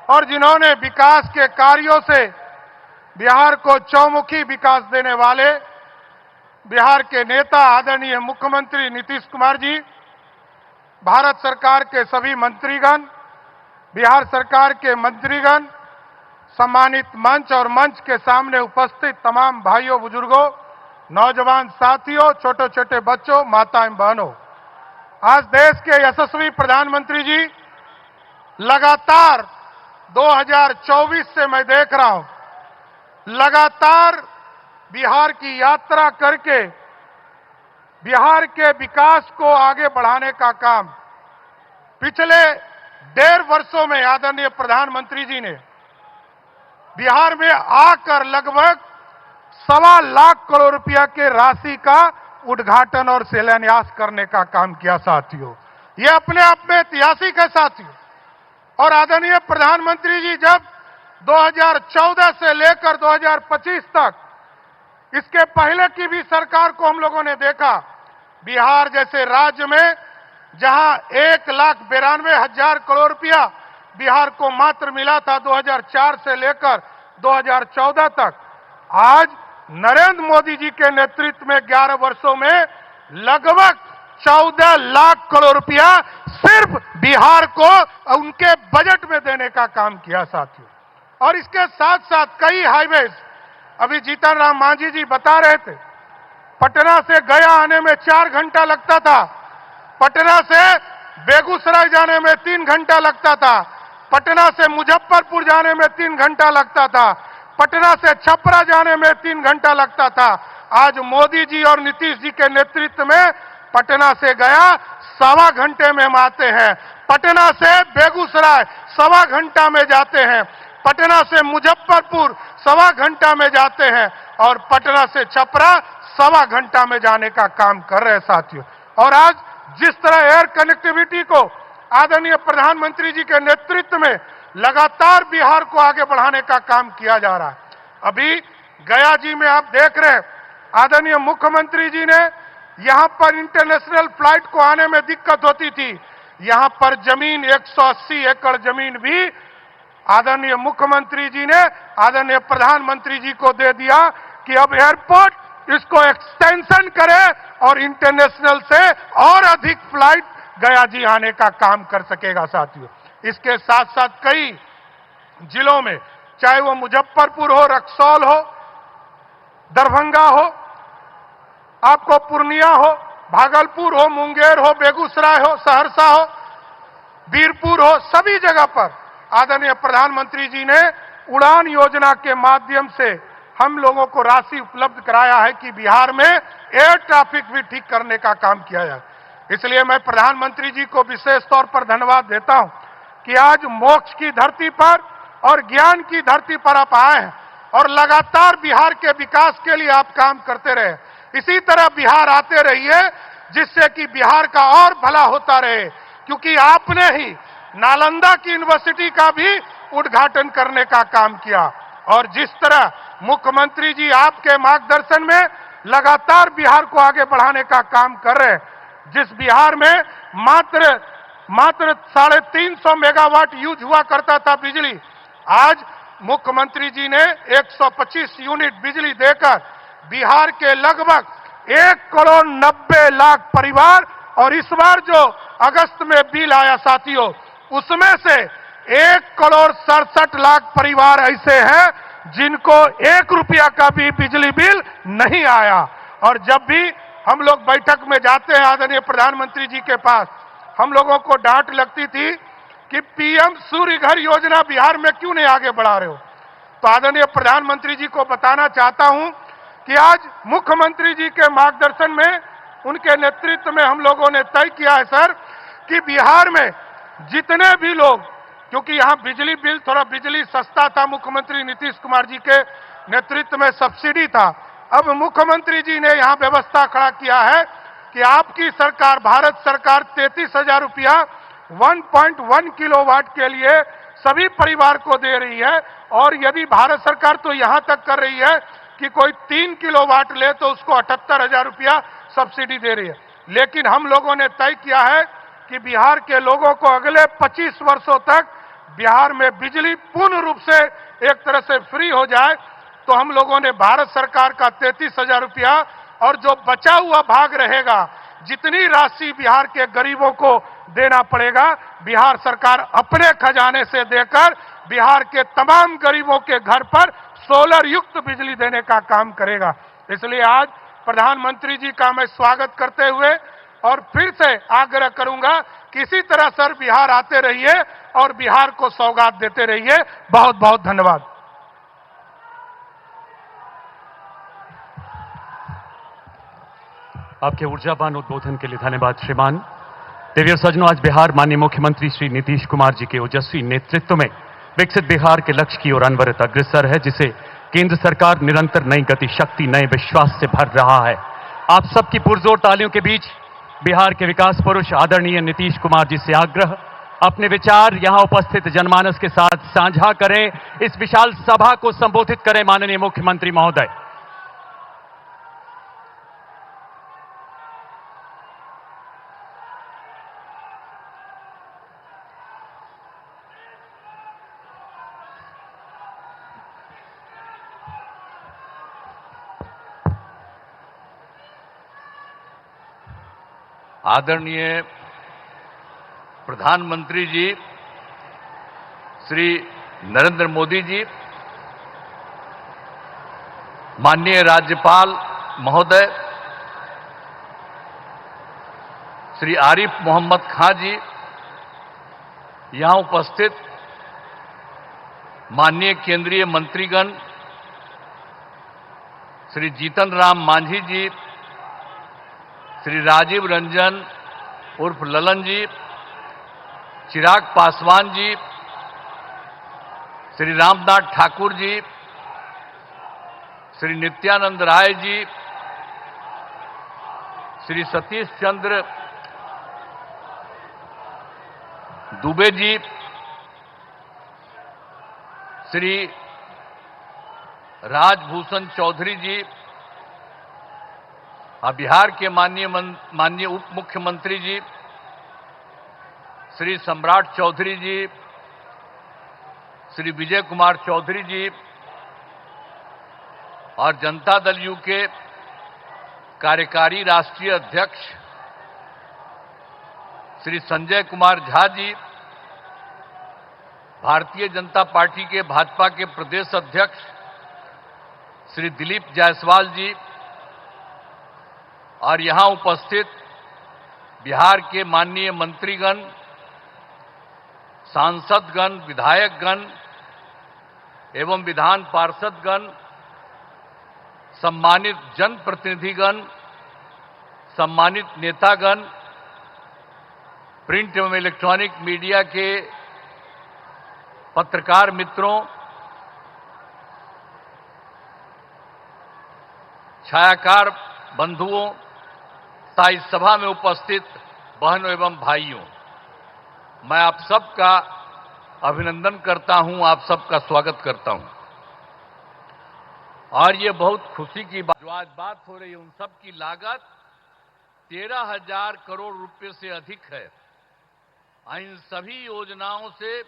और जिन्होंने विकास के कार्यों से बिहार को चौमुखी विकास देने वाले बिहार के नेता आदरणीय मुख्यमंत्री नीतीश कुमार जी, भारत सरकार के सभी मंत्रीगण, बिहार सरकार के मंत्रीगण, सम्मानित मंच और मंच के सामने उपस्थित तमाम भाइयों बुजुर्गों, नौजवान साथियों, छोटे छोटे बच्चों, माताएं बहनों, आज देश के यशस्वी प्रधानमंत्री जी लगातार 2024 से मैं देख रहा हूं, लगातार बिहार की यात्रा करके बिहार के विकास को आगे बढ़ाने का काम पिछले 1.5 वर्षों में आदरणीय प्रधानमंत्री जी ने बिहार में आकर लगभग 1.25 लाख करोड़ रुपया के राशि का उद्घाटन और शिलान्यास करने का काम किया साथियों। यह अपने आप में ऐतिहासिक है साथियों। और आदरणीय प्रधानमंत्री जी जब 2014 से लेकर 2025 तक, इसके पहले की भी सरकार को हम लोगों ने देखा, बिहार जैसे राज्य में जहां 1,92,000 करोड़ रुपया बिहार को मात्र मिला था 2004 से लेकर 2014 तक, आज नरेंद्र मोदी जी के नेतृत्व में 11 वर्षों में लगभग 14 लाख करोड़ रुपया सिर्फ बिहार को उनके बजट में देने का काम किया साथियों। और इसके साथ साथ कई हाईवेज, अभी जीतन राम मांझी जी बता रहे थे, पटना से गया आने में 4 घंटा लगता था, पटना से बेगूसराय जाने में 3 घंटा लगता था, पटना से मुजफ्फरपुर जाने में 3 घंटा लगता था, पटना से छपरा जाने में 3 घंटा लगता था। आज मोदी जी और नीतीश जी के नेतृत्व में पटना से गया 1.25 घंटे में हम आते हैं, पटना से बेगूसराय 1.25 घंटा में जाते हैं, पटना से मुजफ्फरपुर 1.25 घंटा में जाते हैं और पटना से छपरा 1.25 घंटा में जाने का काम कर रहे हैं साथियों। और आज जिस तरह एयर कनेक्टिविटी को आदरणीय प्रधानमंत्री जी के नेतृत्व में लगातार बिहार को आगे बढ़ाने का काम किया जा रहा है। अभी गया जी में आप देख रहे हैं, आदरणीय मुख्यमंत्री जी ने यहां पर इंटरनेशनल फ्लाइट को आने में दिक्कत होती थी, यहां पर जमीन 180 एकड़ जमीन भी आदरणीय मुख्यमंत्री जी ने आदरणीय प्रधानमंत्री जी को दे दिया कि अब एयरपोर्ट इसको एक्सटेंशन करे और इंटरनेशनल से और अधिक फ्लाइट गया जी आने का काम कर सकेगा साथियों। इसके साथ साथ कई जिलों में, चाहे वो मुजफ्फरपुर हो, रक्सौल हो, दरभंगा हो, आपको पूर्णिया हो, भागलपुर हो, मुंगेर हो, बेगूसराय हो, सहरसा हो, बीरपुर हो, सभी जगह पर आदरणीय प्रधानमंत्री जी ने उड़ान योजना के माध्यम से हम लोगों को राशि उपलब्ध कराया है कि बिहार में एयर ट्रैफिक भी ठीक करने का काम किया जाए। इसलिए मैं प्रधानमंत्री जी को विशेष तौर पर धन्यवाद देता हूं कि आज मोक्ष की धरती पर और ज्ञान की धरती पर आप आए हैं और लगातार बिहार के विकास के लिए आप काम करते रहे। इसी तरह बिहार आते रहिए जिससे कि बिहार का और भला होता रहे, क्योंकि आपने ही नालंदा की यूनिवर्सिटी का भी उद्घाटन करने का काम किया। और जिस तरह मुख्यमंत्री जी आपके मार्गदर्शन में लगातार बिहार को आगे बढ़ाने का काम कर रहे हैं, जिस बिहार में मात्र 350 मेगावाट यूज हुआ करता था बिजली, आज मुख्यमंत्री जी ने 125 यूनिट बिजली देकर बिहार के लगभग 1,90,00,000 परिवार, और इस बार जो अगस्त में बिल आया साथियों, उसमें से 1,67,00,000 परिवार ऐसे हैं जिनको 1 रुपया का भी बिजली बिल नहीं आया। और जब भी हम लोग बैठक में जाते हैं आदरणीय प्रधानमंत्री जी के पास, हम लोगों को डांट लगती थी कि पीएम सूर्य घर योजना बिहार में क्यों नहीं आगे बढ़ा रहे हो। तो आदरणीय प्रधानमंत्री जी को बताना चाहता हूं कि आज मुख्यमंत्री जी के मार्गदर्शन में, उनके नेतृत्व में हम लोगों ने तय किया है सर कि बिहार में जितने भी लोग, क्योंकि यहां बिजली बिल, थोड़ा बिजली सस्ता था, मुख्यमंत्री नीतीश कुमार जी के नेतृत्व में सब्सिडी था। अब मुख्यमंत्री जी ने यहां व्यवस्था खड़ा किया है कि आपकी सरकार, भारत सरकार 33,000 रुपया 1.1 किलोवाट के लिए सभी परिवार को दे रही है। और यदि भारत सरकार तो यहां तक कर रही है कि कोई 3 किलोवाट ले तो उसको 78,000 रुपया सब्सिडी दे रही है। लेकिन हम लोगों ने तय किया है कि बिहार के लोगों को अगले 25 वर्षों तक बिहार में बिजली पूर्ण रूप से एक तरह से फ्री हो जाए। तो हम लोगों ने भारत सरकार का 33,000 रुपया और जो बचा हुआ भाग रहेगा, जितनी राशि बिहार के गरीबों को देना पड़ेगा, बिहार सरकार अपने खजाने से देकर बिहार के तमाम गरीबों के घर पर सोलर युक्त बिजली देने का काम करेगा। इसलिए आज प्रधानमंत्री जी का मैं स्वागत करते हुए और फिर से आग्रह करूंगा कि इसी तरह सर बिहार आते रहिए और बिहार को सौगात देते रहिए। बहुत बहुत धन्यवाद। आपके ऊर्जावान उद्बोधन के लिए धन्यवाद श्रीमान। देवियों सज्जनों, आज बिहार माननीय मुख्यमंत्री श्री नीतीश कुमार जी के ओजस्वी नेतृत्व में विकसित बिहार के लक्ष्य की ओर अनवरत अग्रसर है, जिसे केंद्र सरकार निरंतर नई गति, शक्ति, नए विश्वास से भर रहा है। आप सबकी पुरजोर तालियों के बीच बिहार के विकास पुरुष आदरणीय नीतीश कुमार जी से आग्रह, अपने विचार यहां उपस्थित जनमानस के साथ साझा करें। इस विशाल सभा को संबोधित करें माननीय मुख्यमंत्री महोदय। आदरणीय प्रधानमंत्री जी श्री नरेंद्र मोदी जी, माननीय राज्यपाल महोदय श्री आरिफ मोहम्मद खां जी, यहां उपस्थित माननीय केंद्रीय मंत्रीगण श्री जीतन राम मांझी जी, श्री राजीव रंजन उर्फ ललन जी, चिराग पासवान जी, श्री रामनाथ ठाकुर जी, श्री नित्यानंद राय जी, श्री सतीश चंद्र दुबे जी, श्री राजभूषण चौधरी जी, बिहार के माननीय उप मुख्यमंत्री जी श्री सम्राट चौधरी जी, श्री विजय कुमार चौधरी जी और जनता दल यू के कार्यकारी राष्ट्रीय अध्यक्ष श्री संजय कुमार झा जी, भारतीय जनता पार्टी के भाजपा के प्रदेश अध्यक्ष श्री दिलीप जायसवाल जी और यहां उपस्थित बिहार के माननीय मंत्रीगण, सांसदगण, विधायकगण एवं विधान पार्षदगण, सम्मानित जनप्रतिनिधिगण, सम्मानित नेतागण, प्रिंट एवं इलेक्ट्रॉनिक मीडिया के पत्रकार मित्रों, छायाकार बंधुओं, इस सभा में उपस्थित बहनों एवं भाइयों, मैं आप सबका अभिनंदन करता हूं, आप सबका स्वागत करता हूं। और ये बहुत खुशी की बात, जो आज बात हो रही है, उन सब की लागत 13,000 करोड़ रुपए से अधिक है। इन सभी योजनाओं से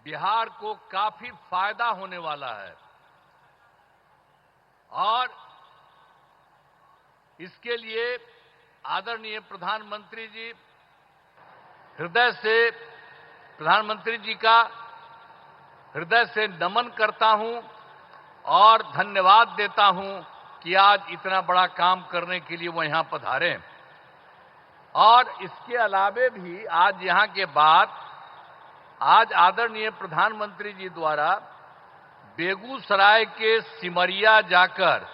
बिहार को काफी फायदा होने वाला है और इसके लिए आदरणीय प्रधानमंत्री जी हृदय से प्रधानमंत्री जी का हृदय से नमन करता हूं और धन्यवाद देता हूं कि आज इतना बड़ा काम करने के लिए वो यहां पधारे। और इसके अलावे भी आज यहां के बाद आज आदरणीय प्रधानमंत्री जी द्वारा बेगूसराय के सिमरिया जाकर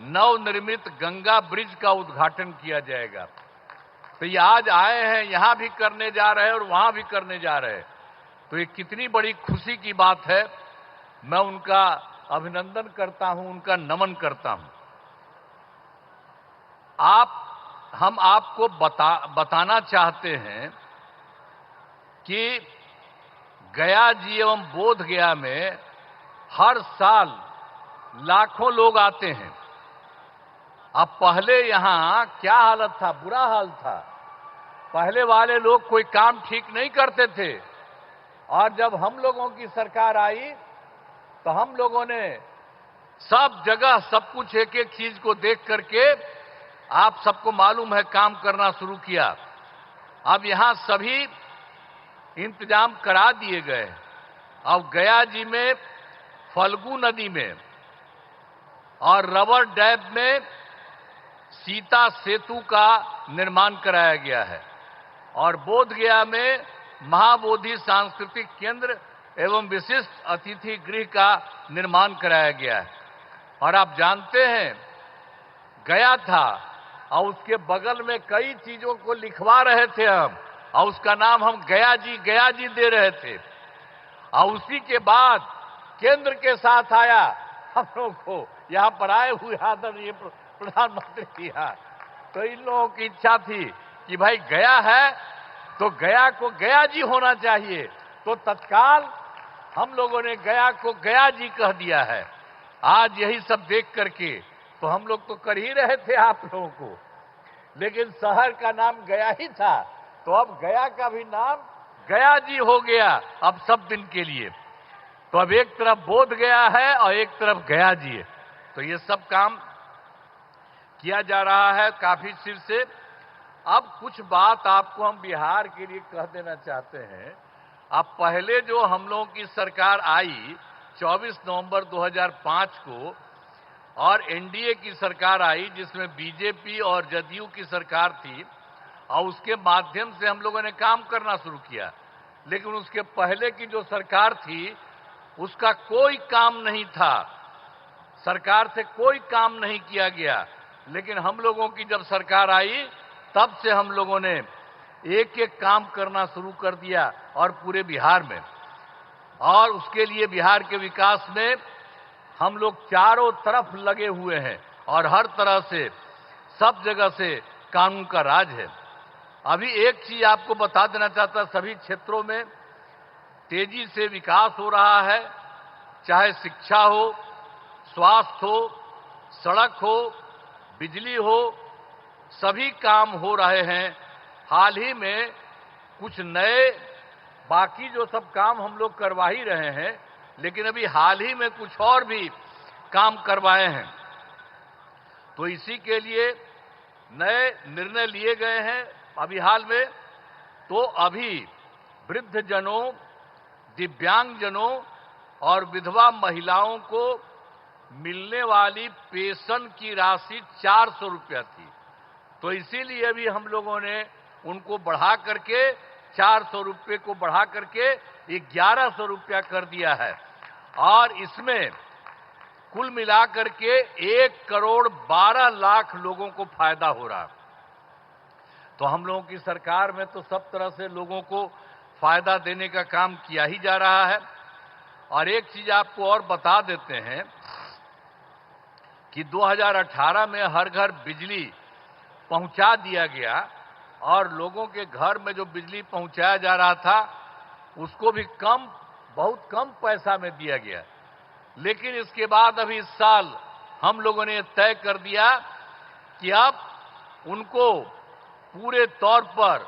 नवनिर्मित गंगा ब्रिज का उद्घाटन किया जाएगा। तो ये आज आए हैं, यहां भी करने जा रहे हैं और वहां भी करने जा रहे हैं। तो ये कितनी बड़ी खुशी की बात है। मैं उनका अभिनंदन करता हूं, उनका नमन करता हूं। हम आपको बताना चाहते हैं कि गया जी एवं बोध गया में हर साल लाखों लोग आते हैं। अब पहले यहां क्या हालत था, बुरा हाल था। पहले वाले लोग कोई काम ठीक नहीं करते थे और जब हम लोगों की सरकार आई तो हम लोगों ने सब जगह सब कुछ एक एक चीज को देख करके आप सबको मालूम है काम करना शुरू किया। अब यहां सभी इंतजाम करा दिए गए। अब गया जी में फल्गु नदी में और रबर डैम में सीता सेतु का निर्माण कराया गया है और बोध गया में महाबोधि सांस्कृतिक केंद्र एवं विशिष्ट अतिथि गृह का निर्माण कराया गया है। और आप जानते हैं गया था और उसके बगल में कई चीजों को लिखवा रहे थे हम और उसका नाम हम गया जी दे रहे थे। और उसी के बाद केंद्र के साथ आया हम लोग को यहाँ पर आए हुए आदरणीय प्रधानमंत्री जी। तो इन लोगों की इच्छा थी कि भाई गया है तो गया को गया जी होना चाहिए। तो तत्काल हम लोगों ने गया को गया जी कह दिया है। आज यही सब देख करके तो हम लोग तो कर ही रहे थे आप लोगों को, लेकिन शहर का नाम गया ही था तो अब गया का भी नाम गया जी हो गया अब सब दिन के लिए। तो अब एक तरफ बोध गया है और एक तरफ गया जी है। तो ये सब काम किया जा रहा है काफी सिर से। अब कुछ बात आपको हम बिहार के लिए कह देना चाहते हैं। अब पहले जो हम लोगों की सरकार आई 24 नवंबर 2005 को और एनडीए की सरकार आई जिसमें बीजेपी और जदयू की सरकार थी और उसके माध्यम से हम लोगों ने काम करना शुरू किया। लेकिन उसके पहले की जो सरकार थी उसका कोई काम नहीं था, सरकार से कोई काम नहीं किया गया। लेकिन हम लोगों की जब सरकार आई तब से हम लोगों ने एक एक काम करना शुरू कर दिया और पूरे बिहार में। और उसके लिए बिहार के विकास में हम लोग चारों तरफ लगे हुए हैं और हर तरह से सब जगह से कानून का राज है। अभी एक चीज आपको बता देना चाहता, सभी क्षेत्रों में तेजी से विकास हो रहा है, चाहे शिक्षा हो, स्वास्थ्य हो, सड़क हो, बिजली हो, सभी काम हो रहे हैं। हाल ही में कुछ नए बाकी जो सब काम हम लोग करवा ही रहे हैं, लेकिन अभी हाल ही में कुछ और भी काम करवाए हैं। तो इसी के लिए नए निर्णय लिए गए हैं अभी हाल में। तो अभी वृद्धजनों, दिव्यांगजनों और विधवा महिलाओं को मिलने वाली पेंशन की राशि 400 रुपया थी। तो इसीलिए अभी हम लोगों ने उनको बढ़ा करके 400 रुपये को बढ़ा करके 1100 रुपया कर दिया है और इसमें कुल मिलाकर के 1 करोड़ 12 लाख लोगों को फायदा हो रहा। तो हम लोगों की सरकार में तो सब तरह से लोगों को फायदा देने का काम किया ही जा रहा है। और एक चीज आपको और बता देते हैं कि 2018 में हर घर बिजली पहुंचा दिया गया और लोगों के घर में जो बिजली पहुंचाया जा रहा था उसको भी बहुत कम पैसा में दिया गया। लेकिन इसके बाद अभी इस साल हम लोगों ने तय कर दिया कि अब उनको पूरे तौर पर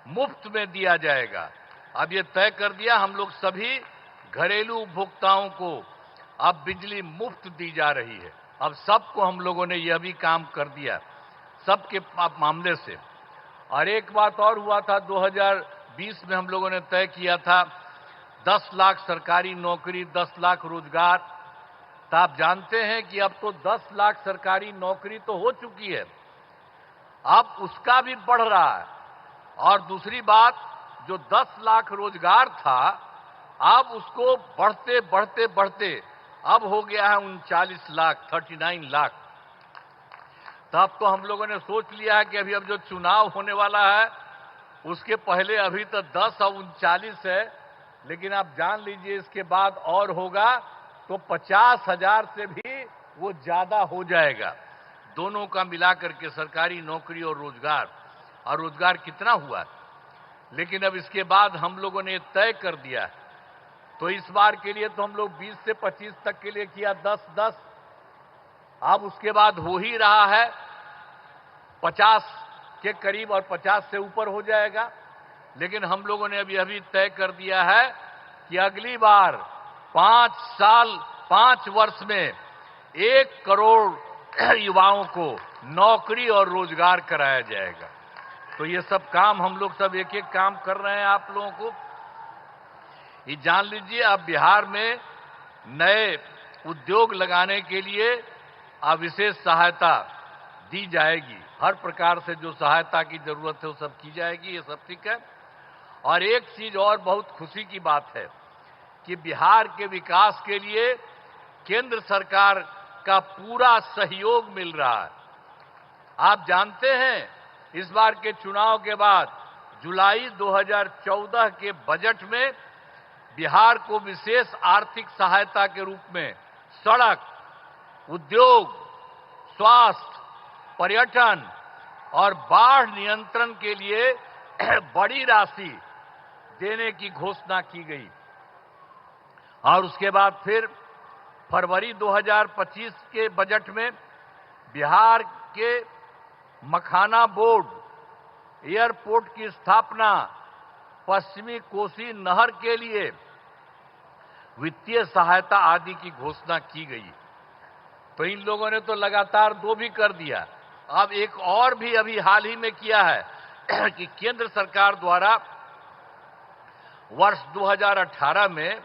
मुफ्त में दिया जाएगा। अब ये तय कर दिया, हम लोग सभी घरेलू उपभोक्ताओं को अब बिजली मुफ्त दी जा रही है। अब सबको हम लोगों ने यह भी काम कर दिया सबके मामले से। और एक बात और हुआ था 20 में हम लोगों ने तय किया था 10 लाख सरकारी नौकरी, 10 लाख रोजगार। तो आप जानते हैं कि अब तो 10 लाख सरकारी नौकरी तो हो चुकी है, अब उसका भी बढ़ रहा है। और दूसरी बात, जो 10 लाख रोजगार था, अब उसको बढ़ते बढ़ते बढ़ते अब हो गया है 39 लाख, 39 लाख। तब तो हम लोगों ने सोच लिया है कि अभी अब जो चुनाव होने वाला है उसके पहले अभी तो 10 और 39 है, लेकिन आप जान लीजिए इसके बाद और होगा तो 50,000 से भी वो ज्यादा हो जाएगा, दोनों का मिलाकर के, सरकारी नौकरी और रोजगार कितना हुआ है। लेकिन अब इसके बाद हम लोगों ने तय कर दिया है, तो इस बार के लिए तो हम लोग 20 से 25 तक के लिए किया 10-10, अब उसके बाद हो ही रहा है 50 के करीब और 50 से ऊपर हो जाएगा। लेकिन हम लोगों ने अभी तय कर दिया है कि अगली बार 5 वर्ष में 1 करोड़ युवाओं को नौकरी और रोजगार कराया जाएगा। तो ये सब काम हम लोग सब एक एक काम कर रहे हैं। आप लोगों को ये जान लीजिए, अब बिहार में नए उद्योग लगाने के लिए अब विशेष सहायता दी जाएगी, हर प्रकार से जो सहायता की जरूरत है वो सब की जाएगी, ये सब ठीक है। और एक चीज और बहुत खुशी की बात है कि बिहार के विकास के लिए केंद्र सरकार का पूरा सहयोग मिल रहा है। आप जानते हैं, इस बार के चुनाव के बाद जुलाई 2014 के बजट में बिहार को विशेष आर्थिक सहायता के रूप में सड़क, उद्योग, स्वास्थ्य, पर्यटन और बाढ़ नियंत्रण के लिए बड़ी राशि देने की घोषणा की गई। और उसके बाद फिर फरवरी 2025 के बजट में बिहार के मखाना बोर्ड, एयरपोर्ट की स्थापना, पश्चिमी कोसी नहर के लिए वित्तीय सहायता आदि की घोषणा की गई। तो इन लोगों ने तो लगातार 2 भी कर दिया। अब एक और भी अभी हाल ही में किया है कि केंद्र सरकार द्वारा वर्ष 2018 में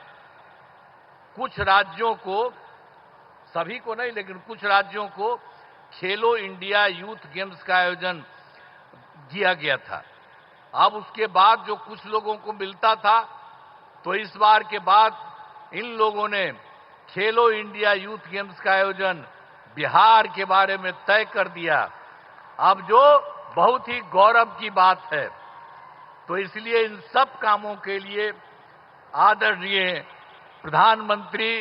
कुछ राज्यों को, सभी को नहीं लेकिन कुछ राज्यों को, खेलो इंडिया यूथ गेम्स का आयोजन किया गया था। अब उसके बाद जो कुछ लोगों को मिलता था, तो इस बार के बाद इन लोगों ने खेलो इंडिया यूथ गेम्स का आयोजन बिहार के बारे में तय कर दिया, अब जो बहुत ही गौरव की बात है। तो इसलिए इन सब कामों के लिए आदरणीय प्रधानमंत्री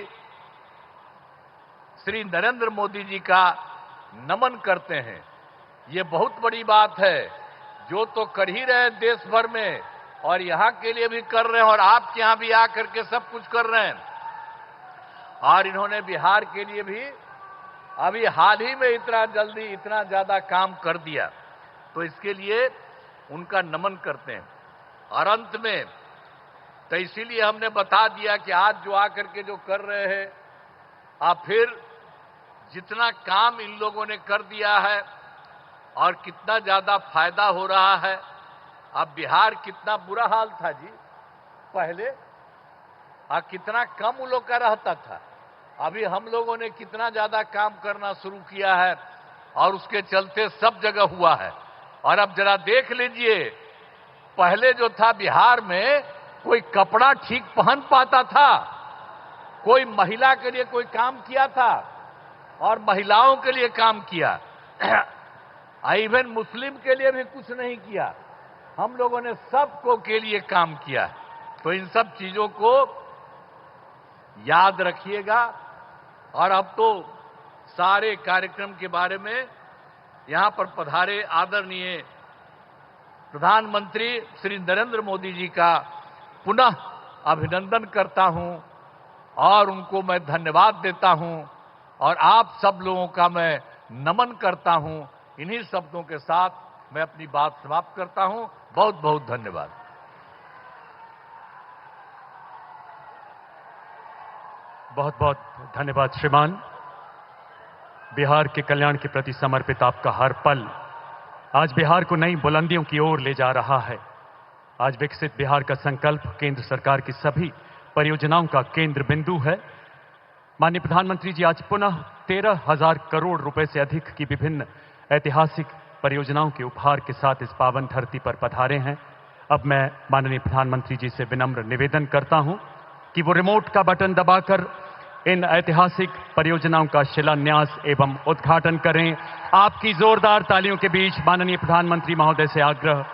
श्री नरेंद्र मोदी जी का नमन करते हैं। ये बहुत बड़ी बात है, जो तो कर ही रहे हैं देश भर में, और यहां के लिए भी कर रहे हैं, और आपके यहां भी आकर के सब कुछ कर रहे हैं। और इन्होंने बिहार के लिए भी अभी हाल ही में इतना जल्दी इतना ज्यादा काम कर दिया, तो इसके लिए उनका नमन करते हैं। और अंत में तो इसीलिए हमने बता दिया कि आज जो आकर के जो कर रहे हैं, आप फिर जितना काम इन लोगों ने कर दिया है और कितना ज्यादा फायदा हो रहा है। अब बिहार कितना बुरा हाल था जी पहले, कितना कम उन लोग का रहता था, अभी हम लोगों ने कितना ज्यादा काम करना शुरू किया है और उसके चलते सब जगह हुआ है। और अब जरा देख लीजिए, पहले जो था बिहार में कोई कपड़ा ठीक पहन पाता था, कोई महिला के लिए कोई काम किया था और महिलाओं के लिए काम किया, इवन मुस्लिम के लिए भी कुछ नहीं किया, हम लोगों ने सबको के लिए काम किया। तो इन सब चीजों को याद रखिएगा। और अब तो सारे कार्यक्रम के बारे में यहां पर पधारे आदरणीय प्रधानमंत्री श्री नरेंद्र मोदी जी का पुनः अभिनंदन करता हूं और उनको मैं धन्यवाद देता हूं, और आप सब लोगों का मैं नमन करता हूं। इन्हीं शब्दों के साथ मैं अपनी बात समाप्त करता हूं। बहुत बहुत धन्यवाद। बहुत बहुत धन्यवाद श्रीमान। बिहार के कल्याण के प्रति समर्पित आपका हर पल आज बिहार को नई बुलंदियों की ओर ले जा रहा है। आज विकसित बिहार का संकल्प केंद्र सरकार की सभी परियोजनाओं का केंद्र बिंदु है। माननीय प्रधानमंत्री जी आज पुनः 13,000 करोड़ रुपए से अधिक की विभिन्न ऐतिहासिक परियोजनाओं के उपहार के साथ इस पावन धरती पर पधारे हैं। अब मैं माननीय प्रधानमंत्री जी से विनम्र निवेदन करता हूं कि वो रिमोट का बटन दबाकर इन ऐतिहासिक परियोजनाओं का शिलान्यास एवं उद्घाटन करें। आपकी जोरदार तालियों के बीच माननीय प्रधानमंत्री महोदय से आग्रह।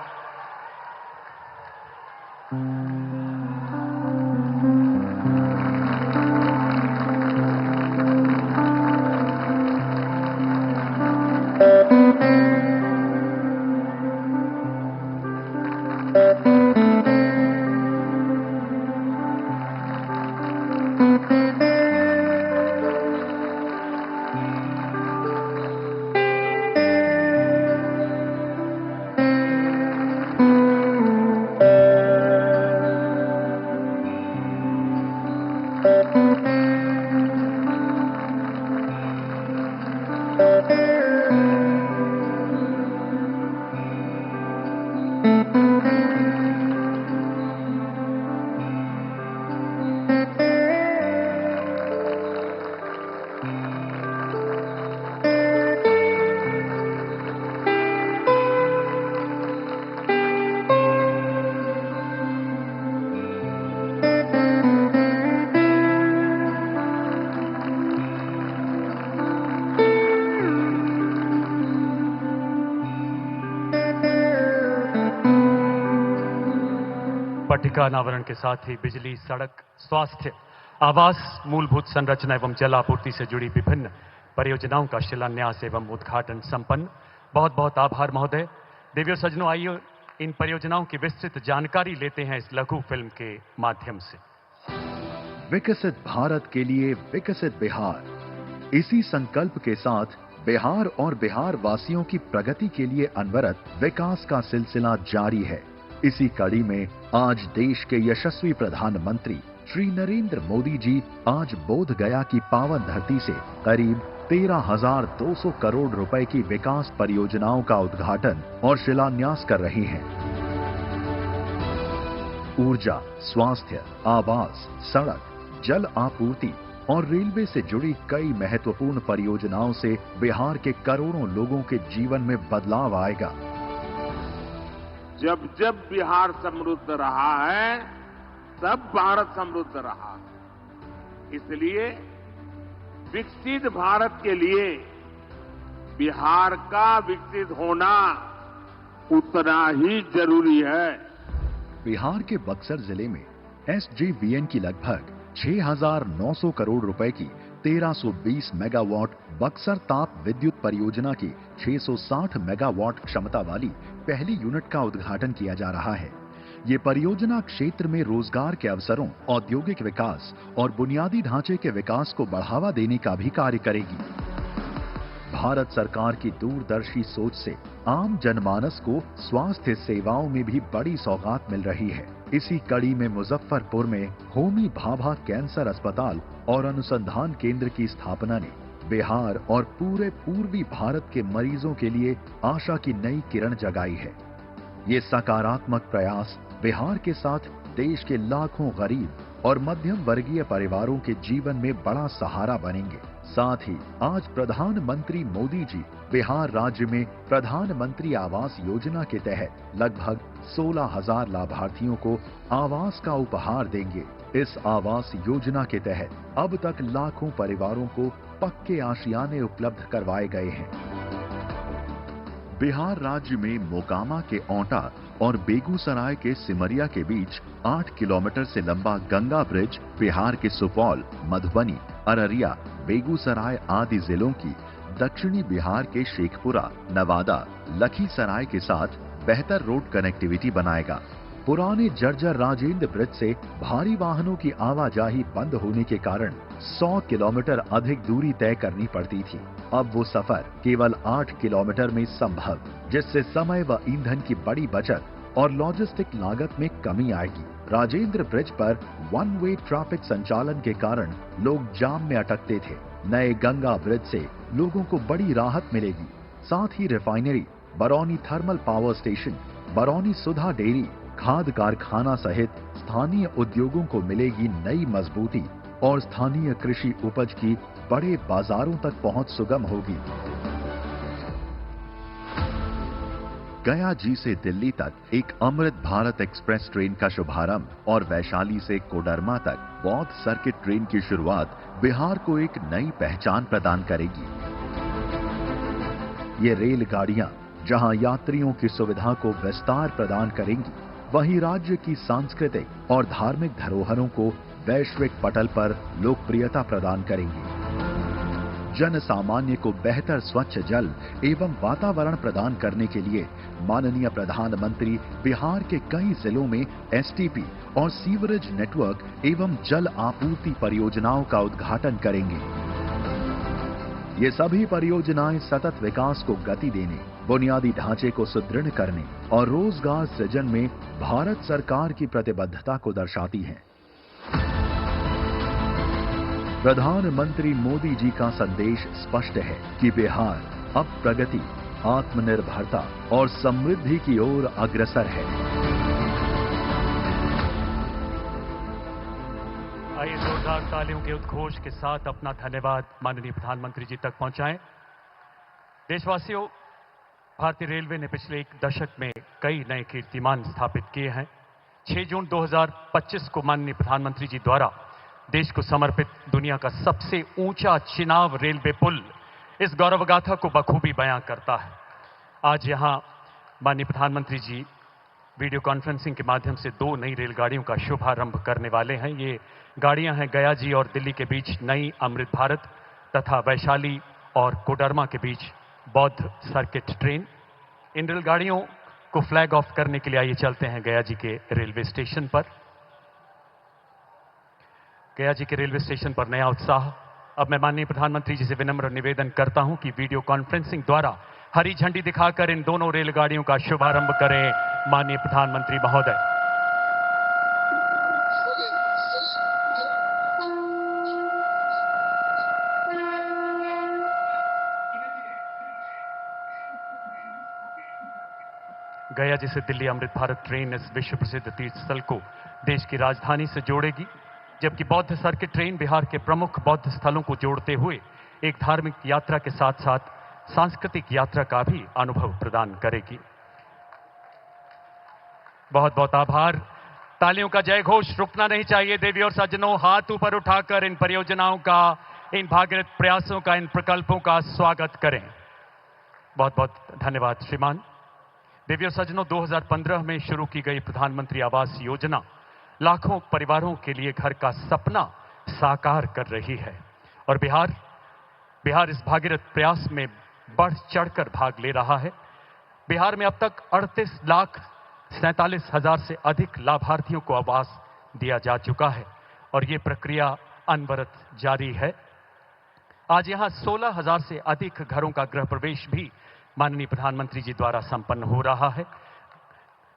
पट्टिका अनावरण के साथ ही बिजली, सड़क, स्वास्थ्य, आवास, मूलभूत संरचना एवं जल आपूर्ति से जुड़ी विभिन्न परियोजनाओं का शिलान्यास एवं उद्घाटन संपन्न। बहुत बहुत आभार महोदय। देवियों सज्जनों, आइए इन परियोजनाओं की विस्तृत जानकारी लेते हैं इस लघु फिल्म के माध्यम से। विकसित भारत के लिए विकसित बिहार, इसी संकल्प के साथ बिहार और बिहार वासियों की प्रगति के लिए अनवरत विकास का सिलसिला जारी है। इसी कड़ी में आज देश के यशस्वी प्रधानमंत्री श्री नरेंद्र मोदी जी आज बोध गया की पावन धरती से करीब 13,200 करोड़ रुपए की विकास परियोजनाओं का उद्घाटन और शिलान्यास कर रहे हैं। ऊर्जा, स्वास्थ्य, आवास, सड़क, जल आपूर्ति और रेलवे से जुड़ी कई महत्वपूर्ण परियोजनाओं से बिहार के करोड़ों लोगों के जीवन में बदलाव आएगा। जब जब बिहार समृद्ध रहा है, तब भारत समृद्ध रहा है। इसलिए विकसित भारत के लिए बिहार का विकसित होना उतना ही जरूरी है। बिहार के बक्सर जिले में SJVN की लगभग 6,900 करोड़ रुपए की 1320 मेगावाट बक्सर ताप विद्युत परियोजना की 660 मेगावाट क्षमता वाली पहली यूनिट का उद्घाटन किया जा रहा है। ये परियोजना क्षेत्र में रोजगार के अवसरों, औद्योगिक विकास और बुनियादी ढांचे के विकास को बढ़ावा देने का भी कार्य करेगी। भारत सरकार की दूरदर्शी सोच से आम जनमानस को स्वास्थ्य सेवाओं में भी बड़ी सौगात मिल रही है। इसी कड़ी में मुजफ्फरपुर में होमी भाभा कैंसर अस्पताल और अनुसंधान केंद्र की स्थापना ने बिहार और पूरे पूर्वी भारत के मरीजों के लिए आशा की नई किरण जगाई है। ये सकारात्मक प्रयास बिहार के साथ देश के लाखों गरीब और मध्यम वर्गीय परिवारों के जीवन में बड़ा सहारा बनेंगे। साथ ही आज प्रधानमंत्री मोदी जी बिहार राज्य में प्रधानमंत्री आवास योजना के तहत लगभग 16,000 लाभार्थियों को आवास का उपहार देंगे। इस आवास योजना के तहत अब तक लाखों परिवारों को पक्के आशियाने उपलब्ध करवाए गए हैं। बिहार राज्य में मोकामा के औंटा और बेगूसराय के सिमरिया के बीच 8 किलोमीटर से लंबा गंगा ब्रिज बिहार के सुपौल, मधुबनी, अररिया, बेगूसराय आदि जिलों की दक्षिणी बिहार के शेखपुरा, नवादा, लखीसराय के साथ बेहतर रोड कनेक्टिविटी बनाएगा। पुराने जर्जर राजेंद्र ब्रिज से भारी वाहनों की आवाजाही बंद होने के कारण 100 किलोमीटर अधिक दूरी तय करनी पड़ती थी। अब वो सफर केवल 8 किलोमीटर में संभव, जिससे समय व ईंधन की बड़ी बचत और लॉजिस्टिक लागत में कमी आएगी। राजेंद्र ब्रिज पर वन वे ट्रैफिक संचालन के कारण लोग जाम में अटकते थे। नए गंगा ब्रिज से लोगों को बड़ी राहत मिलेगी। साथ ही refinery, Barauni thermal power station, Barauni Sudha dairy खाद कारखाना सहित स्थानीय उद्योगों को मिलेगी नई मजबूती और स्थानीय कृषि उपज की बड़े बाजारों तक पहुंच सुगम होगी। गया जी से दिल्ली तक एक अमृत भारत एक्सप्रेस ट्रेन का शुभारंभ और वैशाली से कोडरमा तक बौद्ध सर्किट ट्रेन की शुरुआत बिहार को एक नई पहचान प्रदान करेगी। ये रेलगाड़ियां जहां यात्रियों की सुविधा को विस्तार प्रदान करेंगी, वहीं राज्य की सांस्कृतिक और धार्मिक धरोहरों को वैश्विक पटल पर लोकप्रियता प्रदान करेंगी। जन सामान्य को बेहतर स्वच्छ जल एवं वातावरण प्रदान करने के लिए माननीय प्रधानमंत्री बिहार के कई जिलों में एसटीपी और सीवरेज नेटवर्क एवं जल आपूर्ति परियोजनाओं का उद्घाटन करेंगे। ये सभी परियोजनाएं सतत विकास को गति देने, बुनियादी ढांचे को सुदृढ़ करने और रोजगार सृजन में भारत सरकार की प्रतिबद्धता को दर्शाती हैं। प्रधानमंत्री मोदी जी का संदेश स्पष्ट है कि बिहार अब प्रगति, आत्मनिर्भरता और समृद्धि की ओर अग्रसर है। आइए जोरदार तालियों के उद्घोष के साथ अपना धन्यवाद माननीय प्रधानमंत्री जी तक पहुंचाएं। देशवासियों, भारतीय रेलवे ने पिछले एक दशक में कई नए कीर्तिमान स्थापित किए हैं। 6 जून 2025 को माननीय प्रधानमंत्री जी द्वारा देश को समर्पित दुनिया का सबसे ऊंचा चिनाब रेलवे पुल इस गौरवगाथा को बखूबी बयां करता है। आज यहां माननीय प्रधानमंत्री जी वीडियो कॉन्फ्रेंसिंग के माध्यम से 2 नई रेलगाड़ियों का शुभारंभ करने वाले हैं। ये गाड़ियां हैं गया जी और दिल्ली के बीच नई अमृत भारत तथा वैशाली और कोडरमा के बीच बौद्ध सर्किट ट्रेन। इन रेलगाड़ियों को फ्लैग ऑफ करने के लिए आइए चलते हैं गया जी के रेलवे स्टेशन पर। गया जी के रेलवे स्टेशन पर नया उत्साह। अब मैं माननीय प्रधानमंत्री जी से विनम्र निवेदन करता हूं कि वीडियो कॉन्फ्रेंसिंग द्वारा हरी झंडी दिखाकर इन दोनों रेलगाड़ियों का शुभारंभ करें माननीय प्रधानमंत्री महोदय। गया जी से दिल्ली अमृत भारत ट्रेन इस विश्व प्रसिद्ध तीर्थ स्थल को देश की राजधानी से जोड़ेगी, जबकि बौद्ध सर्किट ट्रेन बिहार के प्रमुख बौद्ध स्थलों को जोड़ते हुए एक धार्मिक यात्रा के साथ साथ सांस्कृतिक यात्रा का भी अनुभव प्रदान करेगी। बहुत बहुत आभार। तालियों का जय घोष रुकना नहीं चाहिए। देवी और सज्जनों, हाथ ऊपर उठाकर इन परियोजनाओं का, इन भागीरथ प्रयासों का, इन प्रकल्पों का स्वागत करें। बहुत बहुत धन्यवाद श्रीमान। देवी और सज्जनों, 2015 में शुरू की गई प्रधानमंत्री आवास योजना लाखों परिवारों के लिए घर का सपना साकार कर रही है और बिहार इस भागीरथ प्रयास में बढ़ चढ़कर भाग ले रहा है। बिहार में अब तक 38,47,000 से अधिक लाभार्थियों को आवास दिया जा चुका है और ये प्रक्रिया अनवरत जारी है। आज यहां 16,000 से अधिक घरों का गृह प्रवेश भी माननीय प्रधानमंत्री जी द्वारा संपन्न हो रहा है।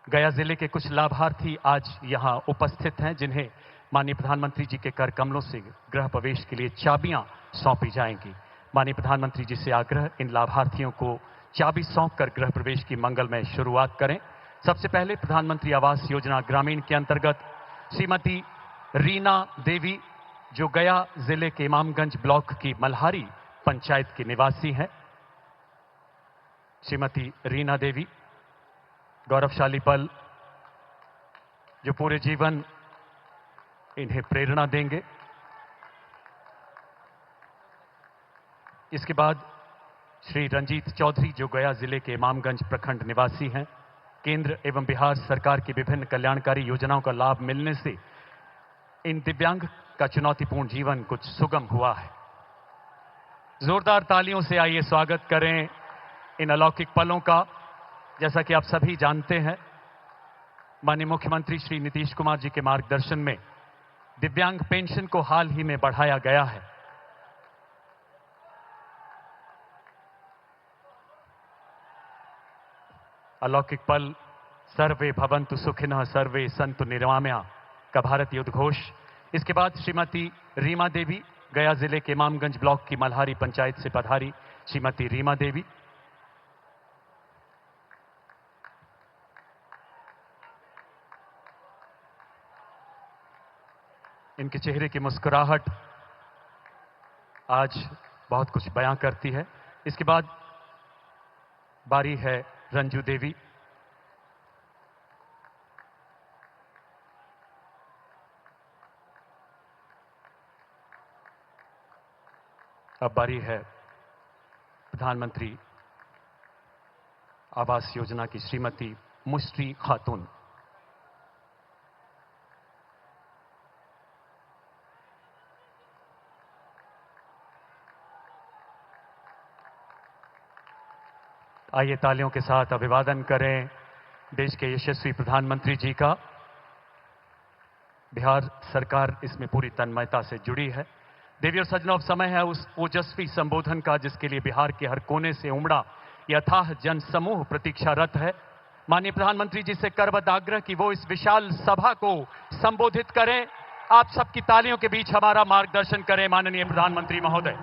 गया जिले के कुछ लाभार्थी आज यहां उपस्थित हैं, जिन्हें माननीय प्रधानमंत्री जी के कर कमलों से गृह प्रवेश के लिए चाबियां सौंपी जाएंगी। माननीय प्रधानमंत्री जी से आग्रह, इन लाभार्थियों को चाबी सौंपकर गृह प्रवेश की मंगलमय शुरुआत करें। सबसे पहले प्रधानमंत्री आवास योजना ग्रामीण के अंतर्गत श्रीमती रीना देवी, जो गया जिले के इमामगंज ब्लॉक की मल्हारी पंचायत की निवासी हैं। श्रीमती रीना देवी, गौरवशाली पल जो पूरे जीवन इन्हें प्रेरणा देंगे। इसके बाद श्री रंजीत चौधरी, जो गया जिले के इमामगंज प्रखंड निवासी हैं। केंद्र एवं बिहार सरकार की विभिन्न कल्याणकारी योजनाओं का लाभ मिलने से इन दिव्यांग का चुनौतीपूर्ण जीवन कुछ सुगम हुआ है। जोरदार तालियों से आइए स्वागत करें इन अलौकिक पलों का। जैसा कि आप सभी जानते हैं, माननीय मुख्यमंत्री श्री नीतीश कुमार जी के मार्गदर्शन में दिव्यांग पेंशन को हाल ही में बढ़ाया गया है। अलौकिक पल सर्वे भवन्तु सुखिनः सर्वे सन्तु निरामया का भारतीय उद्घोष। इसके बाद श्रीमती रीमा देवी, गया जिले के इमामगंज ब्लॉक की मल्हारी पंचायत से पधारी श्रीमती रीमा देवी। इनके चेहरे की मुस्कुराहट आज बहुत कुछ बयां करती है। इसके बाद बारी है रंजू देवी। अब बारी है प्रधानमंत्री आवास योजना की श्रीमती मुश्री खातून। आइए तालियों के साथ अभिवादन करें देश के यशस्वी प्रधानमंत्री जी का। बिहार सरकार इसमें पूरी तन्मयता से जुड़ी है। देवी और सज्जनों, अब समय है उस ओजस्वी संबोधन का जिसके लिए बिहार के हर कोने से उमड़ा यथाह जन समूह प्रतीक्षारत है। माननीय प्रधानमंत्री जी से करबद्ध आग्रह कि वो इस विशाल सभा को संबोधित करें। आप सबकी तालियों के बीच हमारा मार्गदर्शन करें माननीय प्रधानमंत्री महोदय।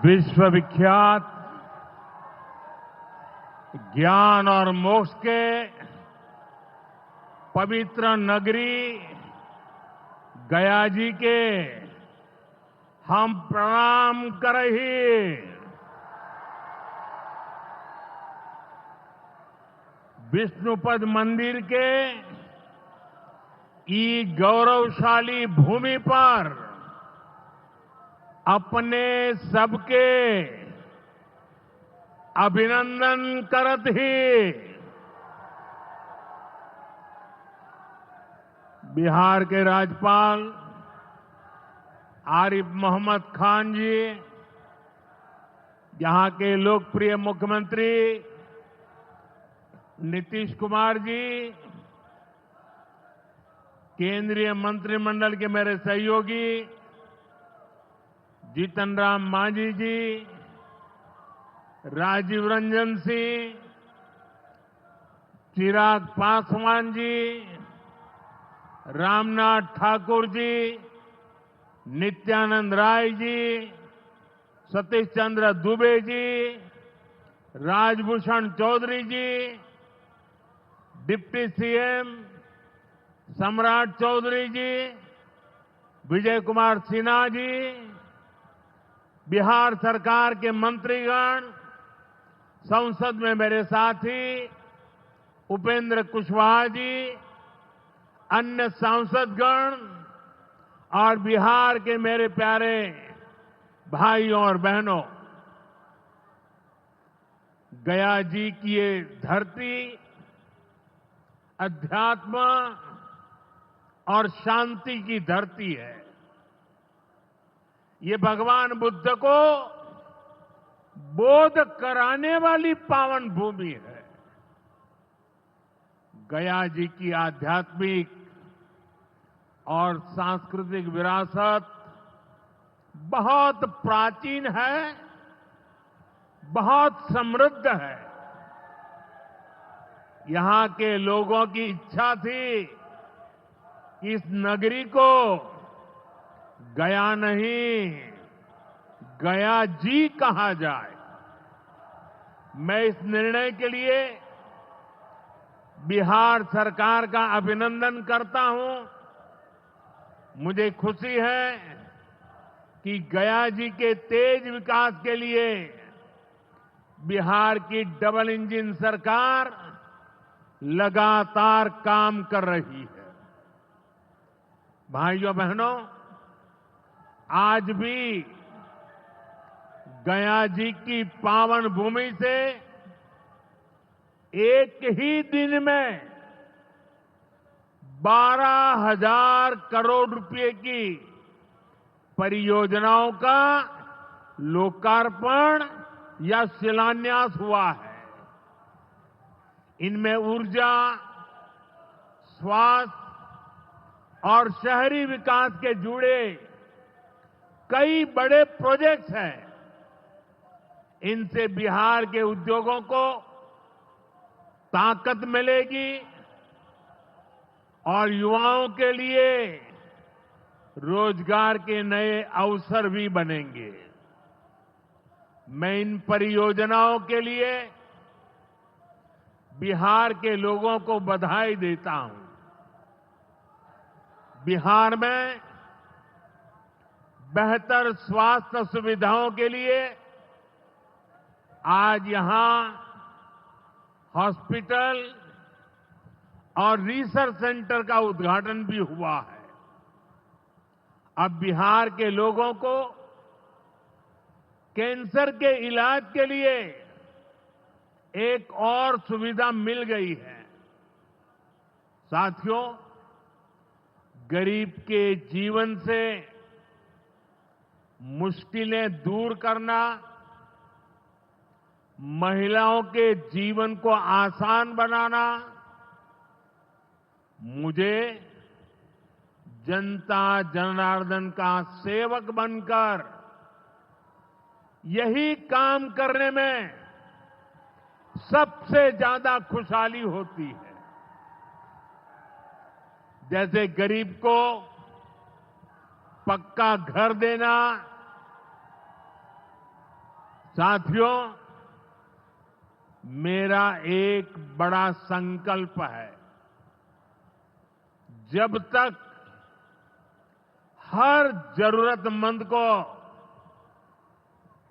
विश्वविख्यात ज्ञान और मोक्ष के पवित्र नगरी गया जी के हम प्रणाम करही। विष्णुपद मंदिर के ई गौरवशाली भूमि पर अपने सबके अभिनंदन करत ही बिहार के राज्यपाल आरिफ मोहम्मद खान जी, यहां के लोकप्रिय मुख्यमंत्री नीतीश कुमार जी, केंद्रीय मंत्रिमंडल के मेरे सहयोगी जीतन राम मांझी जी, राजीव रंजन सिंह, चिराग पासवान जी, रामनाथ ठाकुर जी, नित्यानंद राय जी, सतीश चंद्र दुबे जी, राजभूषण चौधरी जी, डिप्टी सीएम सम्राट चौधरी जी, विजय कुमार सिन्हा जी, बिहार सरकार के मंत्रीगण, संसद में मेरे साथी उपेंद्र कुशवाहा जी, अन्य सांसदगण और बिहार के मेरे प्यारे भाइयों और बहनों, गया जी की ये धरती अध्यात्म और शांति की धरती है। ये भगवान बुद्ध को बोध कराने वाली पावन भूमि है। गया जी की आध्यात्मिक और सांस्कृतिक विरासत बहुत प्राचीन है, बहुत समृद्ध है। यहां के लोगों की इच्छा थी कि इस नगरी को गया नहीं, गया जी कहा जाए। मैं इस निर्णय के लिए बिहार सरकार का अभिनंदन करता हूं। मुझे खुशी है कि गया जी के तेज विकास के लिए बिहार की डबल इंजन सरकार लगातार काम कर रही है। भाइयों बहनों, आज भी गया जी की पावन भूमि से एक ही दिन में 12,000 करोड़ रुपए की परियोजनाओं का लोकार्पण या शिलान्यास हुआ है। इनमें ऊर्जा, स्वास्थ्य और शहरी विकास के जुड़े कई बड़े प्रोजेक्ट्स हैं। इनसे बिहार के उद्योगों को ताकत मिलेगी और युवाओं के लिए रोजगार के नए अवसर भी बनेंगे। मैं इन परियोजनाओं के लिए बिहार के लोगों को बधाई देता हूं। बिहार में बेहतर स्वास्थ्य सुविधाओं के लिए आज यहां हॉस्पिटल और रिसर्च सेंटर का उद्घाटन भी हुआ है। अब बिहार के लोगों को कैंसर के इलाज के लिए एक और सुविधा मिल गई है। साथियों, गरीब के जीवन से मुश्किलें दूर करना, महिलाओं के जीवन को आसान बनाना मुझे जनता जनार्दन का सेवक बनकर यही काम करने में सबसे ज्यादा खुशहाली होती है। जैसे गरीब को पक्का घर देना। साथियों, मेरा एक बड़ा संकल्प है, जब तक हर जरूरतमंद को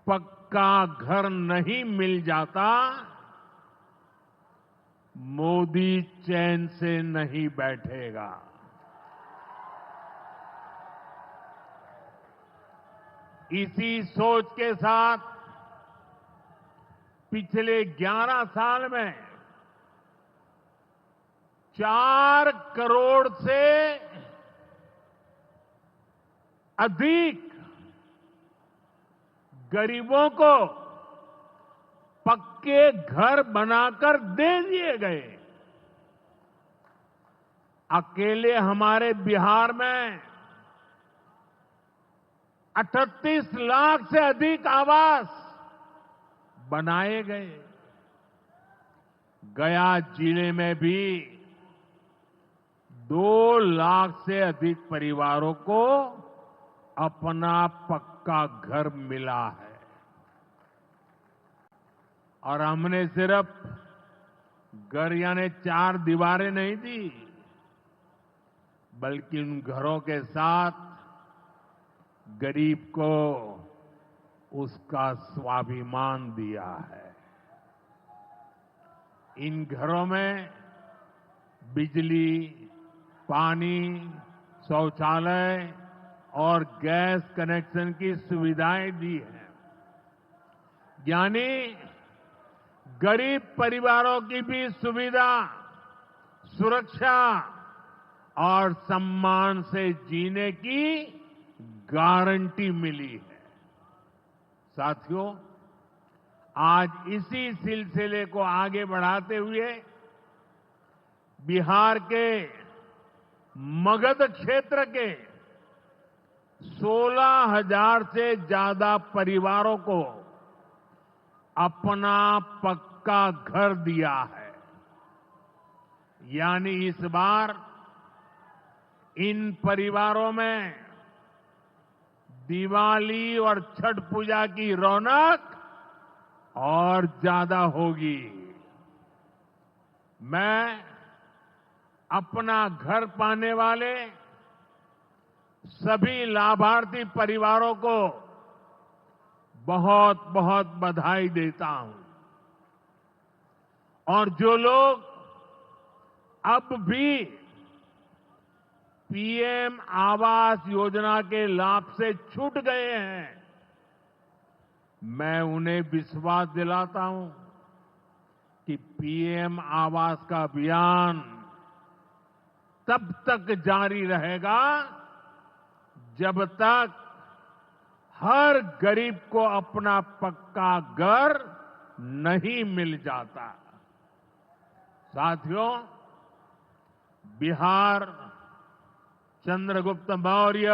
पक्का घर नहीं मिल जाता, मोदी चैन से नहीं बैठेगा। इसी सोच के साथ पिछले 11 साल में 4 करोड़ से अधिक गरीबों को पक्के घर बनाकर दे दिए गए। अकेले हमारे बिहार में 38 लाख से अधिक आवास बनाए गए। गया जिले में भी 2 लाख से अधिक परिवारों को अपना पक्का घर मिला है। और हमने सिर्फ घर यानी 4 दीवारें नहीं दी, बल्कि उन घरों के साथ गरीब को उसका स्वाभिमान दिया है। इन घरों में बिजली, पानी, शौचालय और गैस कनेक्शन की सुविधाएं दी हैं। यानी गरीब परिवारों की भी सुविधा, सुरक्षा और सम्मान से जीने की गारंटी मिली है। साथियों, आज इसी सिलसिले को आगे बढ़ाते हुए बिहार के मगध क्षेत्र के 16,000 से ज्यादा परिवारों को अपना पक्का घर दिया है। यानी इस बार इन परिवारों में दिवाली और छठ पूजा की रौनक और ज्यादा होगी। मैं अपना घर पाने वाले सभी लाभार्थी परिवारों को बहुत बहुत बधाई देता हूं। और जो लोग अब भी पीएम आवास योजना के लाभ से छूट गए हैं, मैं उन्हें विश्वास दिलाता हूं कि पीएम आवास का अभियान तब तक जारी रहेगा जब तक हर गरीब को अपना पक्का घर नहीं मिल जाता। साथियों, बिहार चंद्रगुप्त मौर्य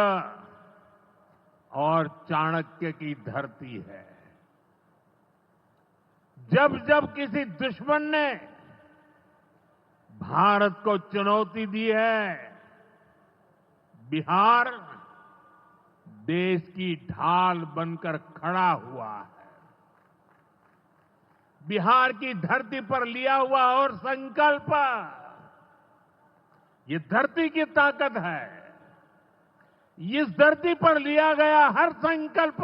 और चाणक्य की धरती है। जब जब किसी दुश्मन ने भारत को चुनौती दी है, बिहार देश की ढाल बनकर खड़ा हुआ है। बिहार की धरती पर लिया हुआ और संकल्प, ये धरती की ताकत है। इस धरती पर लिया गया हर संकल्प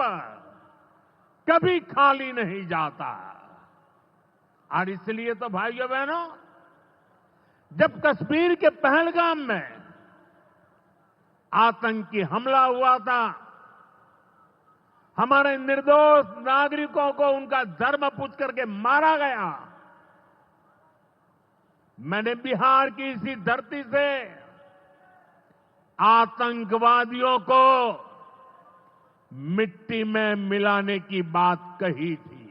कभी खाली नहीं जाता। और इसलिए तो भाइयों बहनों, जब कश्मीर के पहलगाम में आतंकी हमला हुआ था, हमारे निर्दोष नागरिकों को उनका धर्म पूछ करके मारा गया, मैंने बिहार की इसी धरती से आतंकवादियों को मिट्टी में मिलाने की बात कही थी।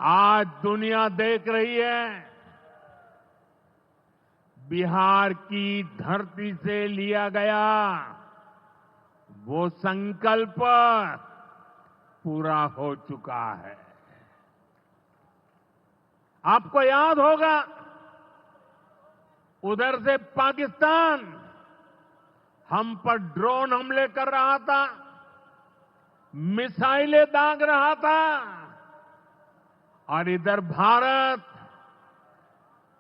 आज दुनिया देख रही है, बिहार की धरती से लिया गया वो संकल्प पूरा हो चुका है। आपको याद होगा, उधर से पाकिस्तान हम पर ड्रोन हमले कर रहा था, मिसाइलें दाग रहा था, और इधर भारत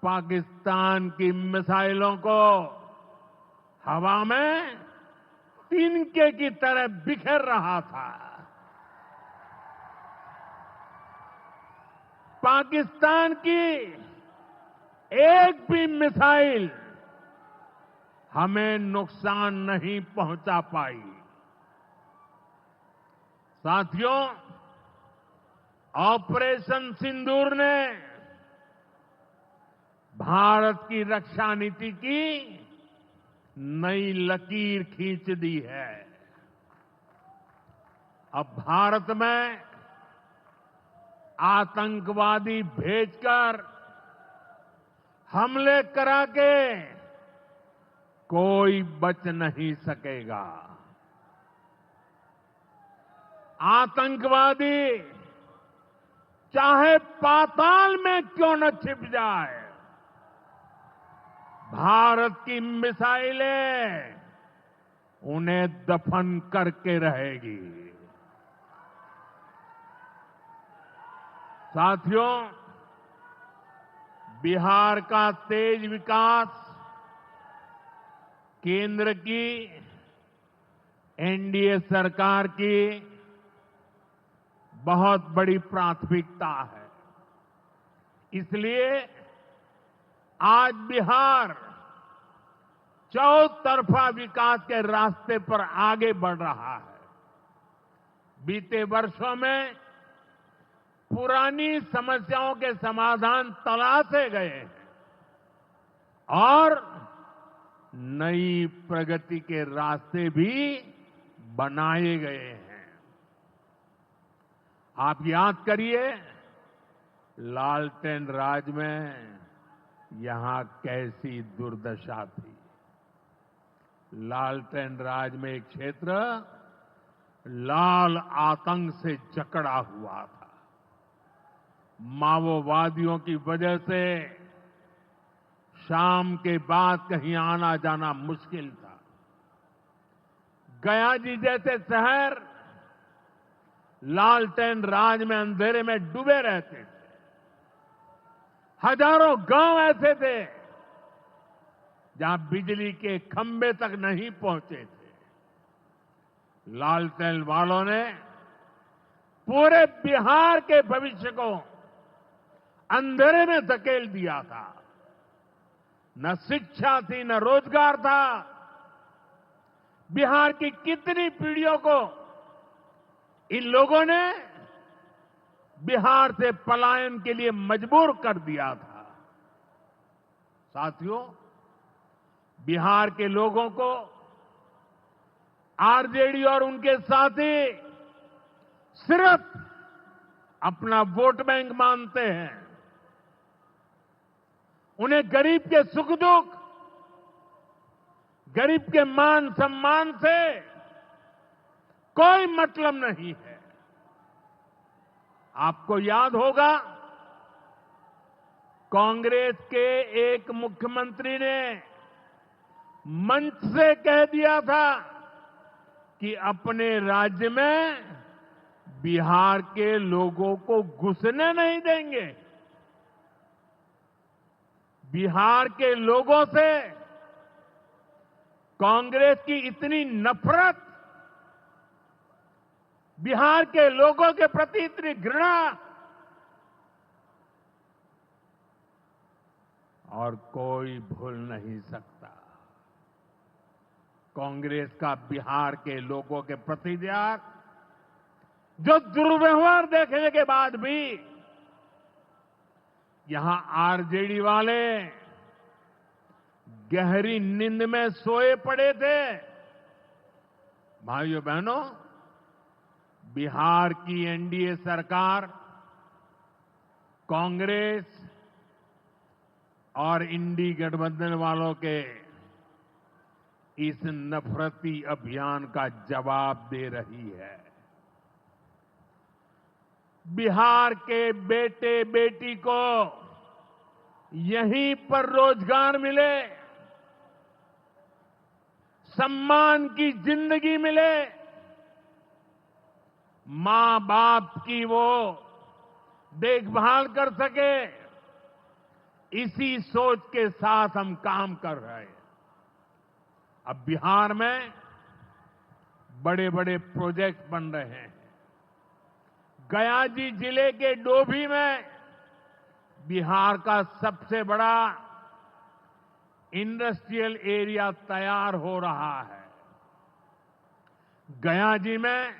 पाकिस्तान की मिसाइलों को हवा में तिनके की तरह बिखेर रहा था। पाकिस्तान की एक भी मिसाइल हमें नुकसान नहीं पहुंचा पाई। साथियों, ऑपरेशन सिंदूर ने भारत की रक्षा नीति की नई लकीर खींच दी है। अब भारत में आतंकवादी भेजकर हमले करा के कोई बच नहीं सकेगा। आतंकवादी चाहे पाताल में क्यों न छिप जाए, भारत की मिसाइलें उन्हें दफन करके रहेगी। साथियों, बिहार का तेज विकास केंद्र की एनडीए सरकार की बहुत बड़ी प्राथमिकता है। इसलिए आज बिहार चौतरफा विकास के रास्ते पर आगे बढ़ रहा है। बीते वर्षों में पुरानी समस्याओं के समाधान तलाशे गए हैं और नई प्रगति के रास्ते भी बनाए गए हैं। आप याद करिए, लालटेन राज में यहां कैसी दुर्दशा थी। लालटेन राज में एक क्षेत्र लाल आतंक से जकड़ा हुआ था। माओवादियों की वजह से शाम के बाद कहीं आना जाना मुश्किल था। गया जी जैसे शहर लालटेन राज में अंधेरे में डूबे रहते थे। हजारों गांव ऐसे थे जहां बिजली के खंभे तक नहीं पहुंचे थे। लालटेन वालों ने पूरे बिहार के भविष्य को अंधेरे में धकेल दिया था। न शिक्षा थी, न रोजगार था। बिहार की कितनी पीढ़ियों को इन लोगों ने बिहार से पलायन के लिए मजबूर कर दिया था। साथियों, बिहार के लोगों को आरजेडी और उनके साथी सिर्फ अपना वोट बैंक मानते हैं। उन्हें गरीब के सुख दुख, गरीब के मान सम्मान से कोई मतलब नहीं है। आपको याद होगा, कांग्रेस के एक मुख्यमंत्री ने मंच से कह दिया था कि अपने राज्य में बिहार के लोगों को घुसने नहीं देंगे। बिहार के लोगों से कांग्रेस की इतनी नफरत, बिहार के लोगों के प्रति इतनी घृणा, और कोई भूल नहीं सकता। कांग्रेस का बिहार के लोगों के प्रति जो दुर्व्यवहार देखने के बाद भी यहां आरजेडी वाले गहरी नींद में सोए पड़े थे। भाइयों बहनों, बिहार की एनडीए सरकार कांग्रेस और इंडी गठबंधन वालों के इस नफरती अभियान का जवाब दे रही है। बिहार के बेटे बेटी को यहीं पर रोजगार मिले, सम्मान की जिंदगी मिले, मां बाप की वो देखभाल कर सके, इसी सोच के साथ हम काम कर रहे हैं। अब बिहार में बड़े बड़े प्रोजेक्ट बन रहे हैं। गयाजी जिले के डोभी में बिहार का सबसे बड़ा इंडस्ट्रियल एरिया तैयार हो रहा है। गयाजी में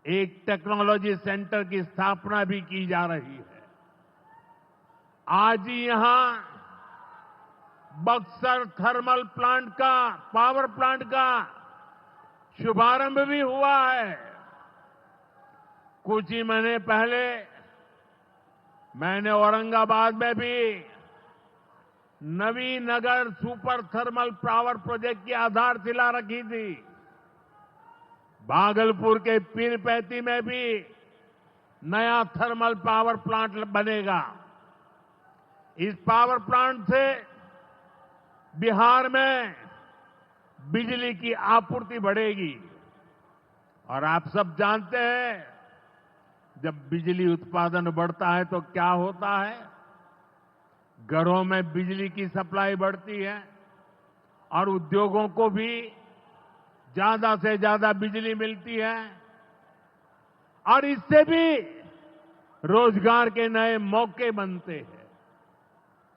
एक टेक्नोलॉजी सेंटर की स्थापना भी की जा रही है। आज ही यहां बक्सर थर्मल प्लांट का, पावर प्लांट का शुभारंभ भी हुआ है। कुछ ही महीने पहले मैंने औरंगाबाद में भी Nabinagar super thermal power project की आधारशिला रखी थी। भागलपुर के पीरपैंती में भी नया थर्मल पावर प्लांट बनेगा। इस पावर प्लांट से बिहार में बिजली की आपूर्ति बढ़ेगी। और आप सब जानते हैं, जब बिजली उत्पादन बढ़ता है तो क्या होता है? घरों में बिजली की सप्लाई बढ़ती है और उद्योगों को भी ज्यादा से ज्यादा बिजली मिलती है और इससे भी रोजगार के नए मौके बनते हैं।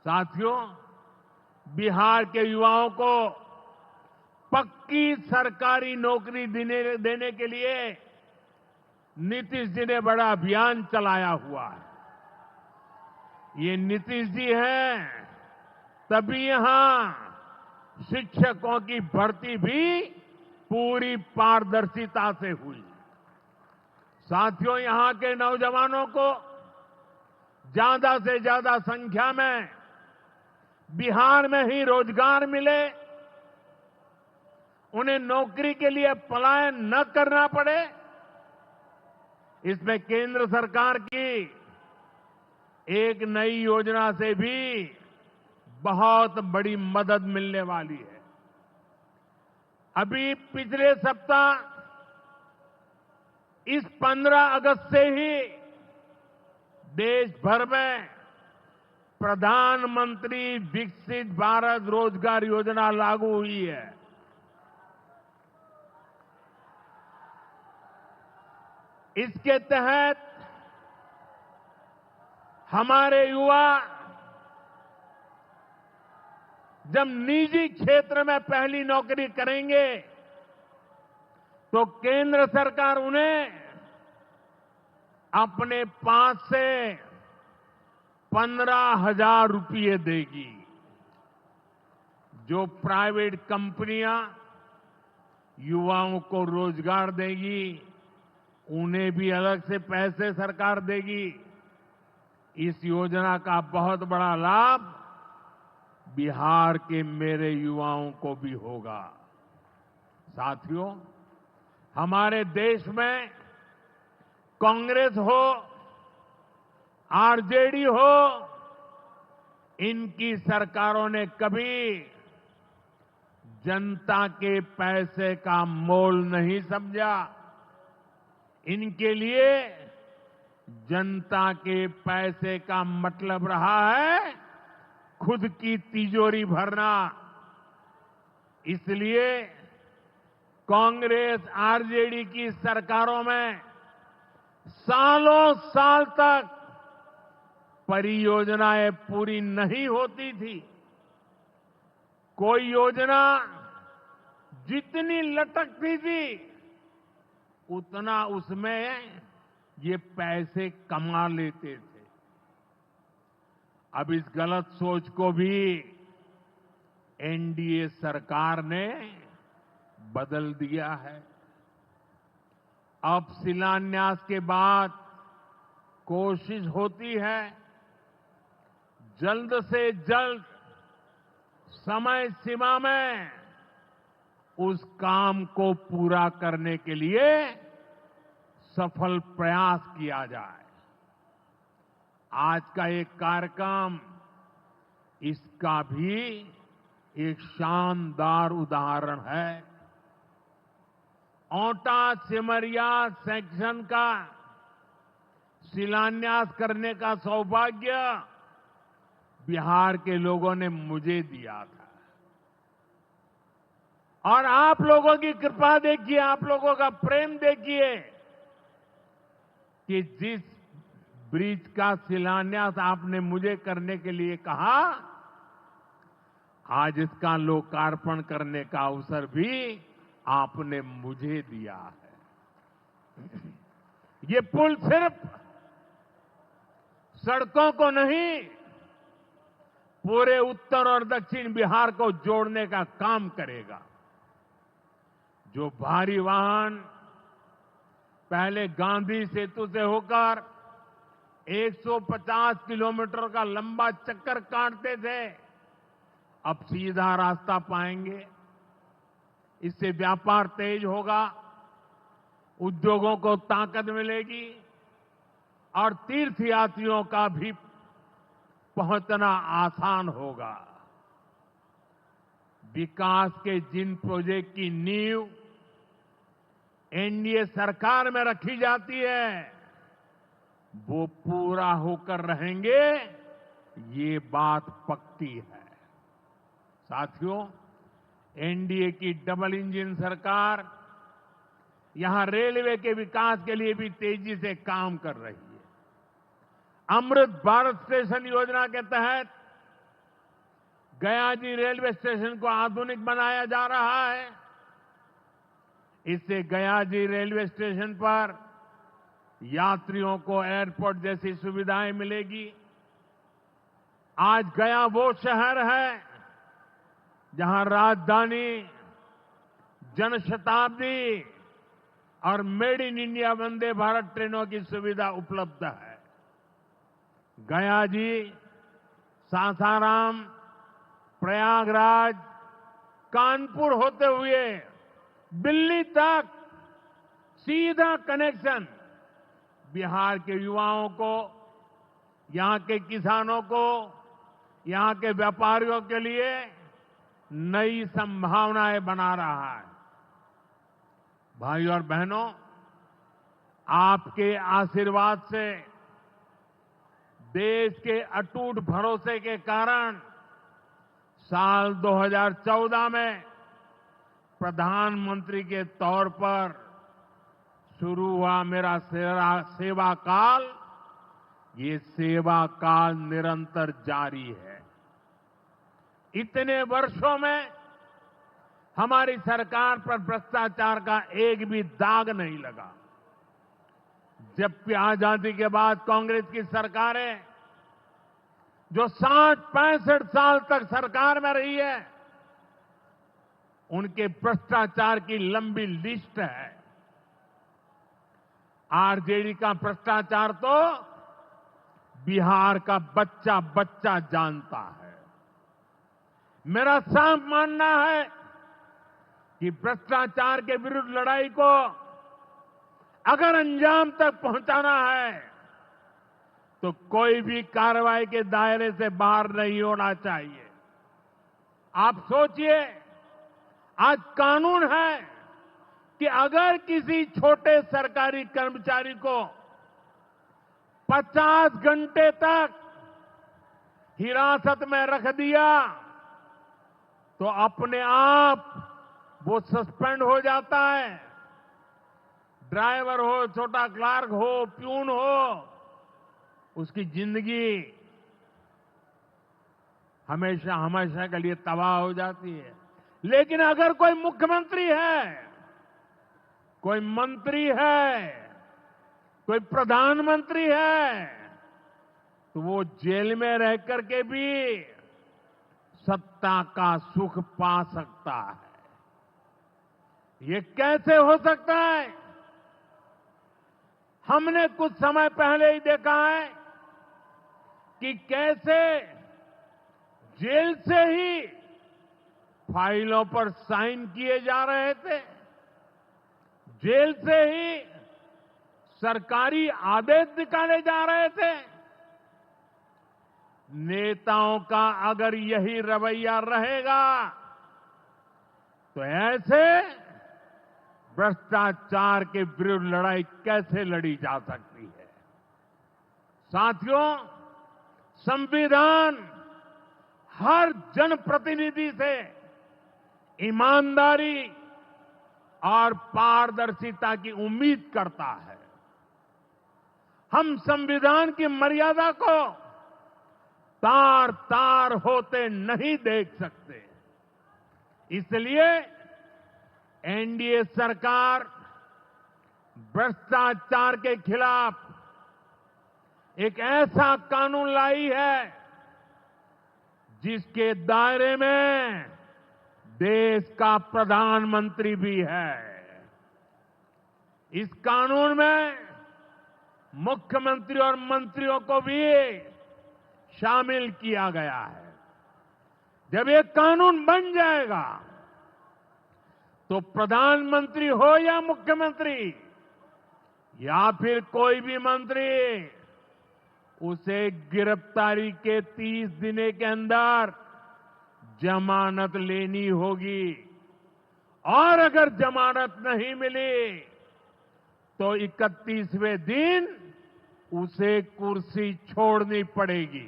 साथियों, बिहार के युवाओं को पक्की सरकारी नौकरी देने के लिए नीतीश जी ने बड़ा अभियान चलाया हुआ है। ये नीतीश जी हैं, तभी यहां शिक्षकों की भर्ती भी पूरी पारदर्शिता से हुई। साथियों, यहां के नौजवानों को ज्यादा से ज्यादा संख्या में बिहार में ही रोजगार मिले, उन्हें नौकरी के लिए पलायन न करना पड़े, इसमें केंद्र सरकार की एक नई योजना से भी बहुत बड़ी मदद मिलने वाली है। अभी पिछले सप्ताह इस 15 अगस्त से ही देश भर में प्रधानमंत्री विकसित भारत रोजगार योजना लागू हुई है। इसके तहत हमारे युवा जब निजी क्षेत्र में पहली नौकरी करेंगे तो केंद्र सरकार उन्हें अपने पास से 15,000 रुपये देगी। जो प्राइवेट कंपनियां युवाओं को रोजगार देगी, उन्हें भी अलग से पैसे सरकार देगी। इस योजना का बहुत बड़ा लाभ बिहार के मेरे युवाओं को भी होगा। साथियों, हमारे देश में कांग्रेस हो, आरजेडी हो, इनकी सरकारों ने कभी जनता के पैसे का मोल नहीं समझा। इनके लिए जनता के पैसे का मतलब रहा है खुद की तिजोरी भरना। इसलिए कांग्रेस आरजेडी की सरकारों में सालों साल तक परियोजनाएं पूरी नहीं होती थी। कोई योजना जितनी लटकती थी उतना उसमें ये पैसे कमा लेते थे। अब इस गलत सोच को भी एनडीए सरकार ने बदल दिया है। अब शिलान्यास के बाद कोशिश होती है जल्द से जल्द समय सीमा में उस काम को पूरा करने के लिए सफल प्रयास किया जाए। आज का एक कार्यक्रम इसका भी एक शानदार उदाहरण है। ओंटा सिमरिया सेक्शन का शिलान्यास करने का सौभाग्य बिहार के लोगों ने मुझे दिया था। और आप लोगों की कृपा देखिए, आप लोगों का प्रेम देखिए कि जिस ब्रिज का शिलान्यास आपने मुझे करने के लिए कहा, आज इसका लोकार्पण करने का अवसर भी आपने मुझे दिया है। ये पुल सिर्फ सड़कों को नहीं, पूरे उत्तर और दक्षिण बिहार को जोड़ने का काम करेगा। जो भारी वाहन पहले गांधी सेतु से होकर 150 किलोमीटर का लंबा चक्कर काटते थे, अब सीधा रास्ता पाएंगे। इससे व्यापार तेज होगा, उद्योगों को ताकत मिलेगी और तीर्थयात्रियों का भी पहुंचना आसान होगा। विकास के जिन प्रोजेक्ट की नींव एनडीए सरकार में रखी जाती है वो पूरा होकर रहेंगे, ये बात पक्की है। साथियों, एनडीए की डबल इंजन सरकार यहां रेलवे के विकास के लिए भी तेजी से काम कर रही है। अमृत भारत स्टेशन योजना के तहत गयाजी रेलवे स्टेशन को आधुनिक बनाया जा रहा है। इससे गयाजी रेलवे स्टेशन पर यात्रियों को एयरपोर्ट जैसी सुविधाएं मिलेगी। आज गया वो शहर है जहां राजधानी, जनशताब्दी और made in India Vande Bharat ट्रेनों की सुविधा उपलब्ध है। गया जी सासाराम, प्रयागराज, कानपुर होते हुए दिल्ली तक सीधा कनेक्शन बिहार के युवाओं को, यहां के किसानों को, यहां के व्यापारियों के लिए नई संभावनाएं बना रहा है। भाइयों और बहनों, आपके आशीर्वाद से, देश के अटूट भरोसे के कारण साल 2014 में प्रधानमंत्री के तौर पर शुरू हुआ मेरा सेवा काल, ये सेवा काल निरंतर जारी है। इतने वर्षों में हमारी सरकार पर भ्रष्टाचार का एक भी दाग नहीं लगा। जबकि आजादी के बाद कांग्रेस की सरकारें जो 60-65 साल तक सरकार में रही है, उनके भ्रष्टाचार की लंबी लिस्ट है। आरजेडी का भ्रष्टाचार तो बिहार का बच्चा बच्चा जानता है। मेरा साफ मानना है कि भ्रष्टाचार के विरुद्ध लड़ाई को अगर अंजाम तक पहुंचाना है तो कोई भी कार्रवाई के दायरे से बाहर नहीं होना चाहिए। आप सोचिए, आज कानून है कि अगर किसी छोटे सरकारी कर्मचारी को 50 घंटे तक हिरासत में रख दिया तो अपने आप वो सस्पेंड हो जाता है। ड्राइवर हो, छोटा क्लार्क हो, प्यून हो, उसकी जिंदगी हमेशा हमेशा के लिए तबाह हो जाती है। लेकिन अगर कोई मुख्यमंत्री है, कोई मंत्री है, कोई प्रधानमंत्री है, तो वो जेल में रह करके भी सत्ता का सुख पा सकता है। ये कैसे हो सकता है? हमने कुछ समय पहले ही देखा है कि कैसे जेल से ही फाइलों पर साइन किए जा रहे थे, जेल से ही सरकारी आदेश निकाले जा रहे थे। नेताओं का अगर यही रवैया रहेगा तो ऐसे भ्रष्टाचार के विरुद्ध लड़ाई कैसे लड़ी जा सकती है? साथियों, संविधान हर जनप्रतिनिधि से ईमानदारी और पारदर्शिता की उम्मीद करता है। हम संविधान की मर्यादा को तार तार होते नहीं देख सकते। इसलिए एनडीए सरकार भ्रष्टाचार के खिलाफ एक ऐसा कानून लाई है जिसके दायरे में देश का प्रधानमंत्री भी है। इस कानून में मुख्यमंत्री और मंत्रियों को भी शामिल किया गया है। जब ये कानून बन जाएगा तो प्रधानमंत्री हो या मुख्यमंत्री या फिर कोई भी मंत्री, उसे गिरफ्तारी के 30 दिन के अंदर जमानत लेनी होगी और अगर जमानत नहीं मिली तो 31वें दिन उसे कुर्सी छोड़नी पड़ेगी।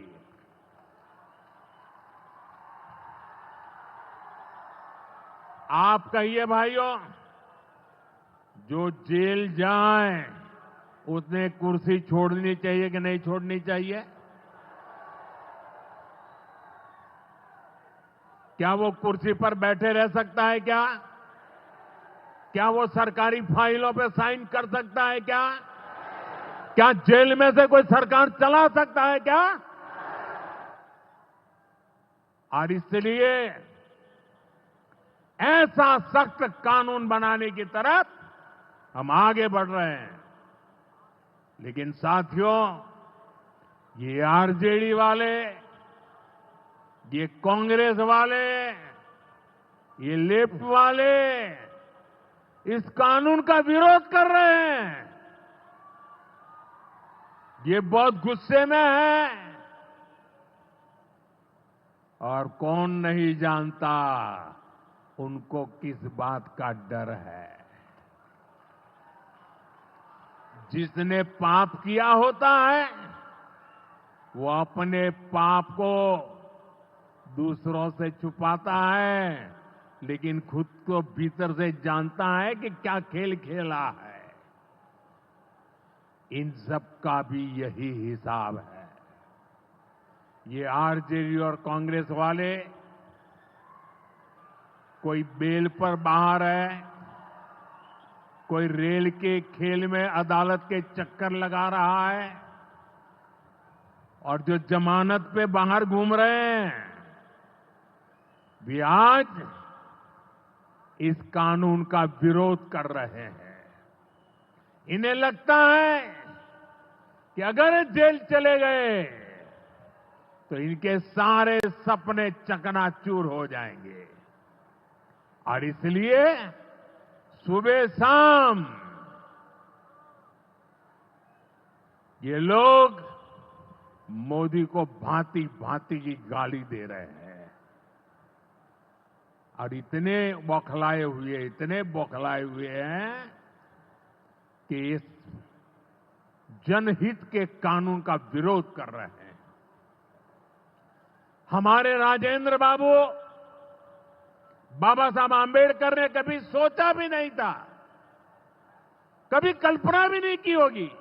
आप कहिए भाइयों, जो जेल जाए उसने कुर्सी छोड़नी चाहिए कि नहीं छोड़नी चाहिए? क्या वो कुर्सी पर बैठे रह सकता है क्या? क्या वो सरकारी फाइलों पे साइन कर सकता है क्या? क्या जेल में से कोई सरकार चला सकता है क्या? और इसलिए ऐसा सख्त कानून बनाने की तरफ हम आगे बढ़ रहे हैं। लेकिन साथियों, ये आरजेडी वाले, ये कांग्रेस वाले, ये लेफ्ट वाले इस कानून का विरोध कर रहे हैं। ये बहुत गुस्से में है और कौन नहीं जानता उनको किस बात का डर है। जिसने पाप किया होता है वो अपने पाप को दूसरों से छुपाता है, लेकिन खुद को भीतर से जानता है कि क्या खेल खेला है। इन सब का भी यही हिसाब है। ये आरजेडी और कांग्रेस वाले कोई बेल पर बाहर है, कोई रेल के खेल में अदालत के चक्कर लगा रहा है, और जो जमानत पे बाहर घूम रहे हैं भी आज इस कानून का विरोध कर रहे हैं। इन्हें लगता है कि अगर जेल चले गए तो इनके सारे सपने चकनाचूर हो जाएंगे, और इसलिए सुबह शाम ये लोग मोदी को भांति भांति की गाली दे रहे हैं। और इतने बौखलाए हुए हैं कि इस जनहित के कानून का विरोध कर रहे हैं। हमारे राजेंद्र बाबू, बाबा साहब आंबेडकर ने कभी सोचा भी नहीं था, कभी कल्पना भी नहीं की होगी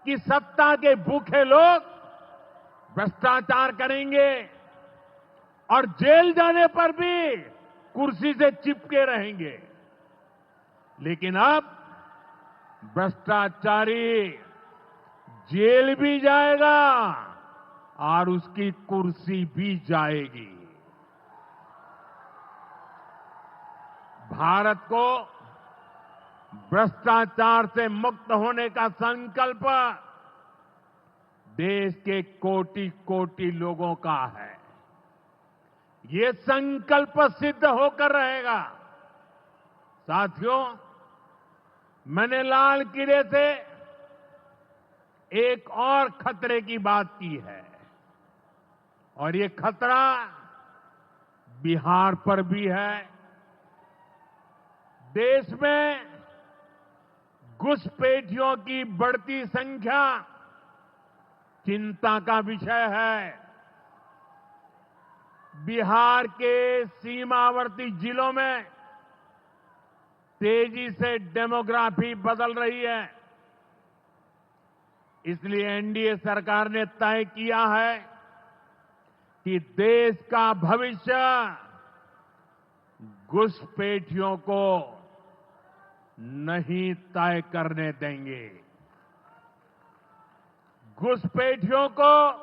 कि सत्ता के भूखे लोग भ्रष्टाचार करेंगे और जेल जाने पर भी कुर्सी से चिपके रहेंगे। लेकिन अब भ्रष्टाचारी जेल भी जाएगा और उसकी कुर्सी भी जाएगी। भारत को भ्रष्टाचार से मुक्त होने का संकल्प देश के कोटि-कोटि लोगों का है। ये संकल्प सिद्ध होकर रहेगा। साथियों, मैंने लाल किले से एक और खतरे की बात की है और ये खतरा बिहार पर भी है। देश में घुसपैठियों की बढ़ती संख्या चिंता का विषय है। बिहार के सीमावर्ती जिलों में तेजी से डेमोग्राफी बदल रही है। इसलिए एनडीए सरकार ने तय किया है कि देश का भविष्य घुसपैठियों को नहीं तय करने देंगे। घुसपैठियों को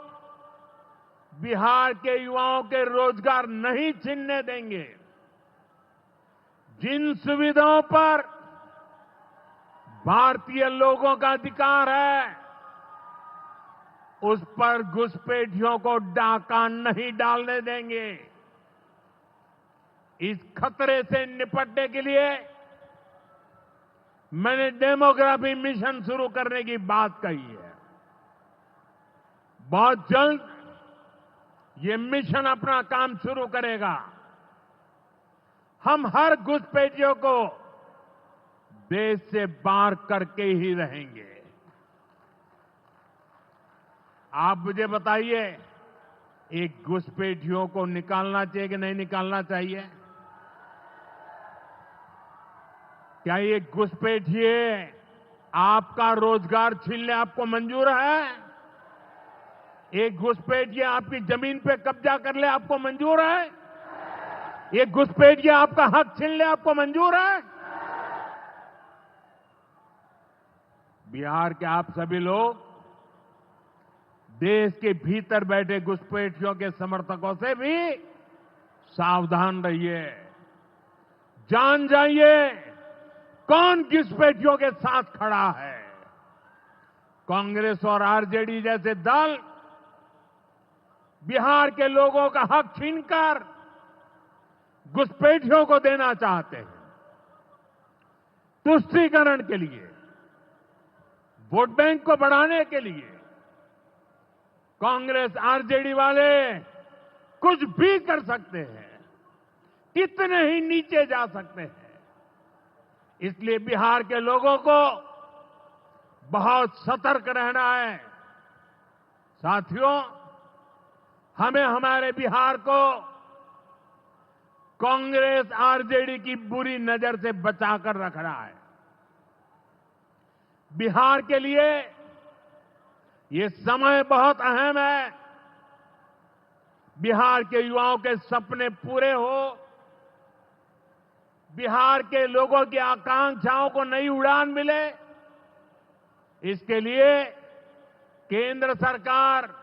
बिहार के युवाओं के रोजगार नहीं छीनने देंगे। जिन सुविधाओं पर भारतीय लोगों का अधिकार है, उस पर घुसपैठियों को डाका नहीं डालने देंगे। इस खतरे से निपटने के लिए मैंने डेमोग्राफी मिशन शुरू करने की बात कही है। बहुत जल्द ये मिशन अपना काम शुरू करेगा। हम हर घुसपैठियों को देश से बाहर करके ही रहेंगे। आप मुझे बताइए, एक घुसपैठियों को निकालना चाहिए कि नहीं निकालना चाहिए? क्या ये घुसपैठिए आपका रोजगार छीनने आपको मंजूर है? एक घुसपैठिया आपकी जमीन पे कब्जा कर ले आपको मंजूर है? एक घुसपैठिया आपका हक छीन ले आपको मंजूर है? बिहार के आप सभी लोग देश के भीतर बैठे घुसपैठियों के समर्थकों से भी सावधान रहिए। जान जाइए कौन घुसपैठियों के साथ खड़ा है। कांग्रेस और आरजेडी जैसे दल बिहार के लोगों का हक छीनकर घुसपैठियों को देना चाहते हैं। तुष्टीकरण के लिए, वोट बैंक को बढ़ाने के लिए कांग्रेस आरजेडी वाले कुछ भी कर सकते हैं, कितने ही नीचे जा सकते हैं। इसलिए बिहार के लोगों को बहुत सतर्क रहना है। साथियों, हमें हमारे बिहार को कांग्रेस आरजेडी की बुरी नजर से बचाकर रखना है। बिहार के लिए ये समय बहुत अहम है। बिहार के युवाओं के सपने पूरे हो, बिहार के लोगों की आकांक्षाओं को नई उड़ान मिले, इसके लिए केंद्र सरकार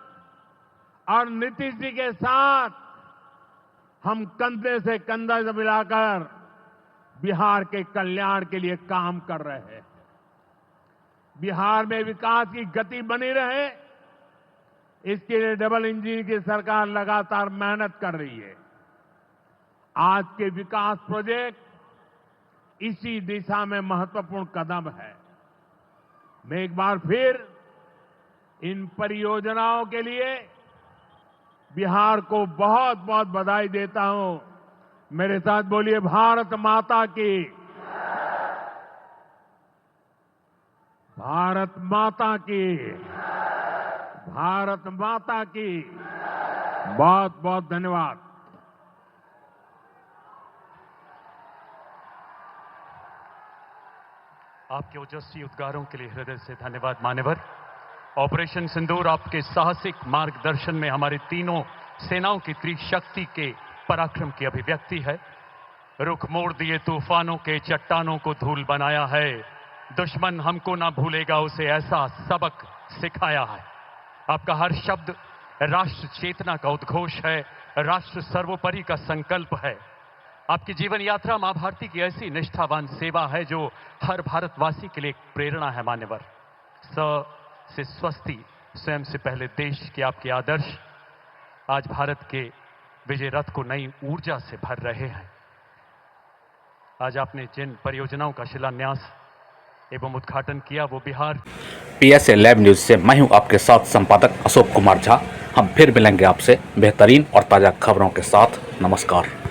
और नीतीश जी के साथ हम कंधे से कंधा मिलाकर बिहार के कल्याण के लिए काम कर रहे हैं। बिहार में विकास की गति बनी रहे, इसके लिए डबल इंजन की सरकार लगातार मेहनत कर रही है। आज के विकास प्रोजेक्ट इसी दिशा में महत्वपूर्ण कदम है। मैं एक बार फिर इन परियोजनाओं के लिए बिहार को बहुत बहुत बधाई देता हूं। मेरे साथ बोलिए भारत माता की। भारत माता की। भारत माता की। बहुत बहुत धन्यवाद। आपके ओजस्वी उद्गारों के लिए हृदय से धन्यवाद मान्यवर। ऑपरेशन सिंदूर आपके साहसिक मार्गदर्शन में हमारी तीनों सेनाओं की त्रिशक्ति के पराक्रम की अभिव्यक्ति है। रुख मोड़ दिए तूफानों के चट्टानों को धूल बनाया है। दुश्मन हमको ना भूलेगा, उसे ऐसा सबक सिखाया है। आपका हर शब्द राष्ट्र चेतना का उद्घोष है, राष्ट्र सर्वोपरि का संकल्प है। आपकी जीवन यात्रा मां भारती की ऐसी निष्ठावान सेवा है जो हर भारतवासी के लिए एक प्रेरणा है मान्यवर। स से स्वस्ति, स्वयं से पहले देश के आपके आदर्श आज भारत के विजय रथ को नई ऊर्जा से भर रहे हैं। आज आपने जिन परियोजनाओं का शिलान्यास एवं उद्घाटन किया वो बिहार। PSA लैब न्यूज से मैं हूं आपके साथ संपादक अशोक कुमार झा। हम फिर मिलेंगे आपसे बेहतरीन और ताजा खबरों के साथ। नमस्कार।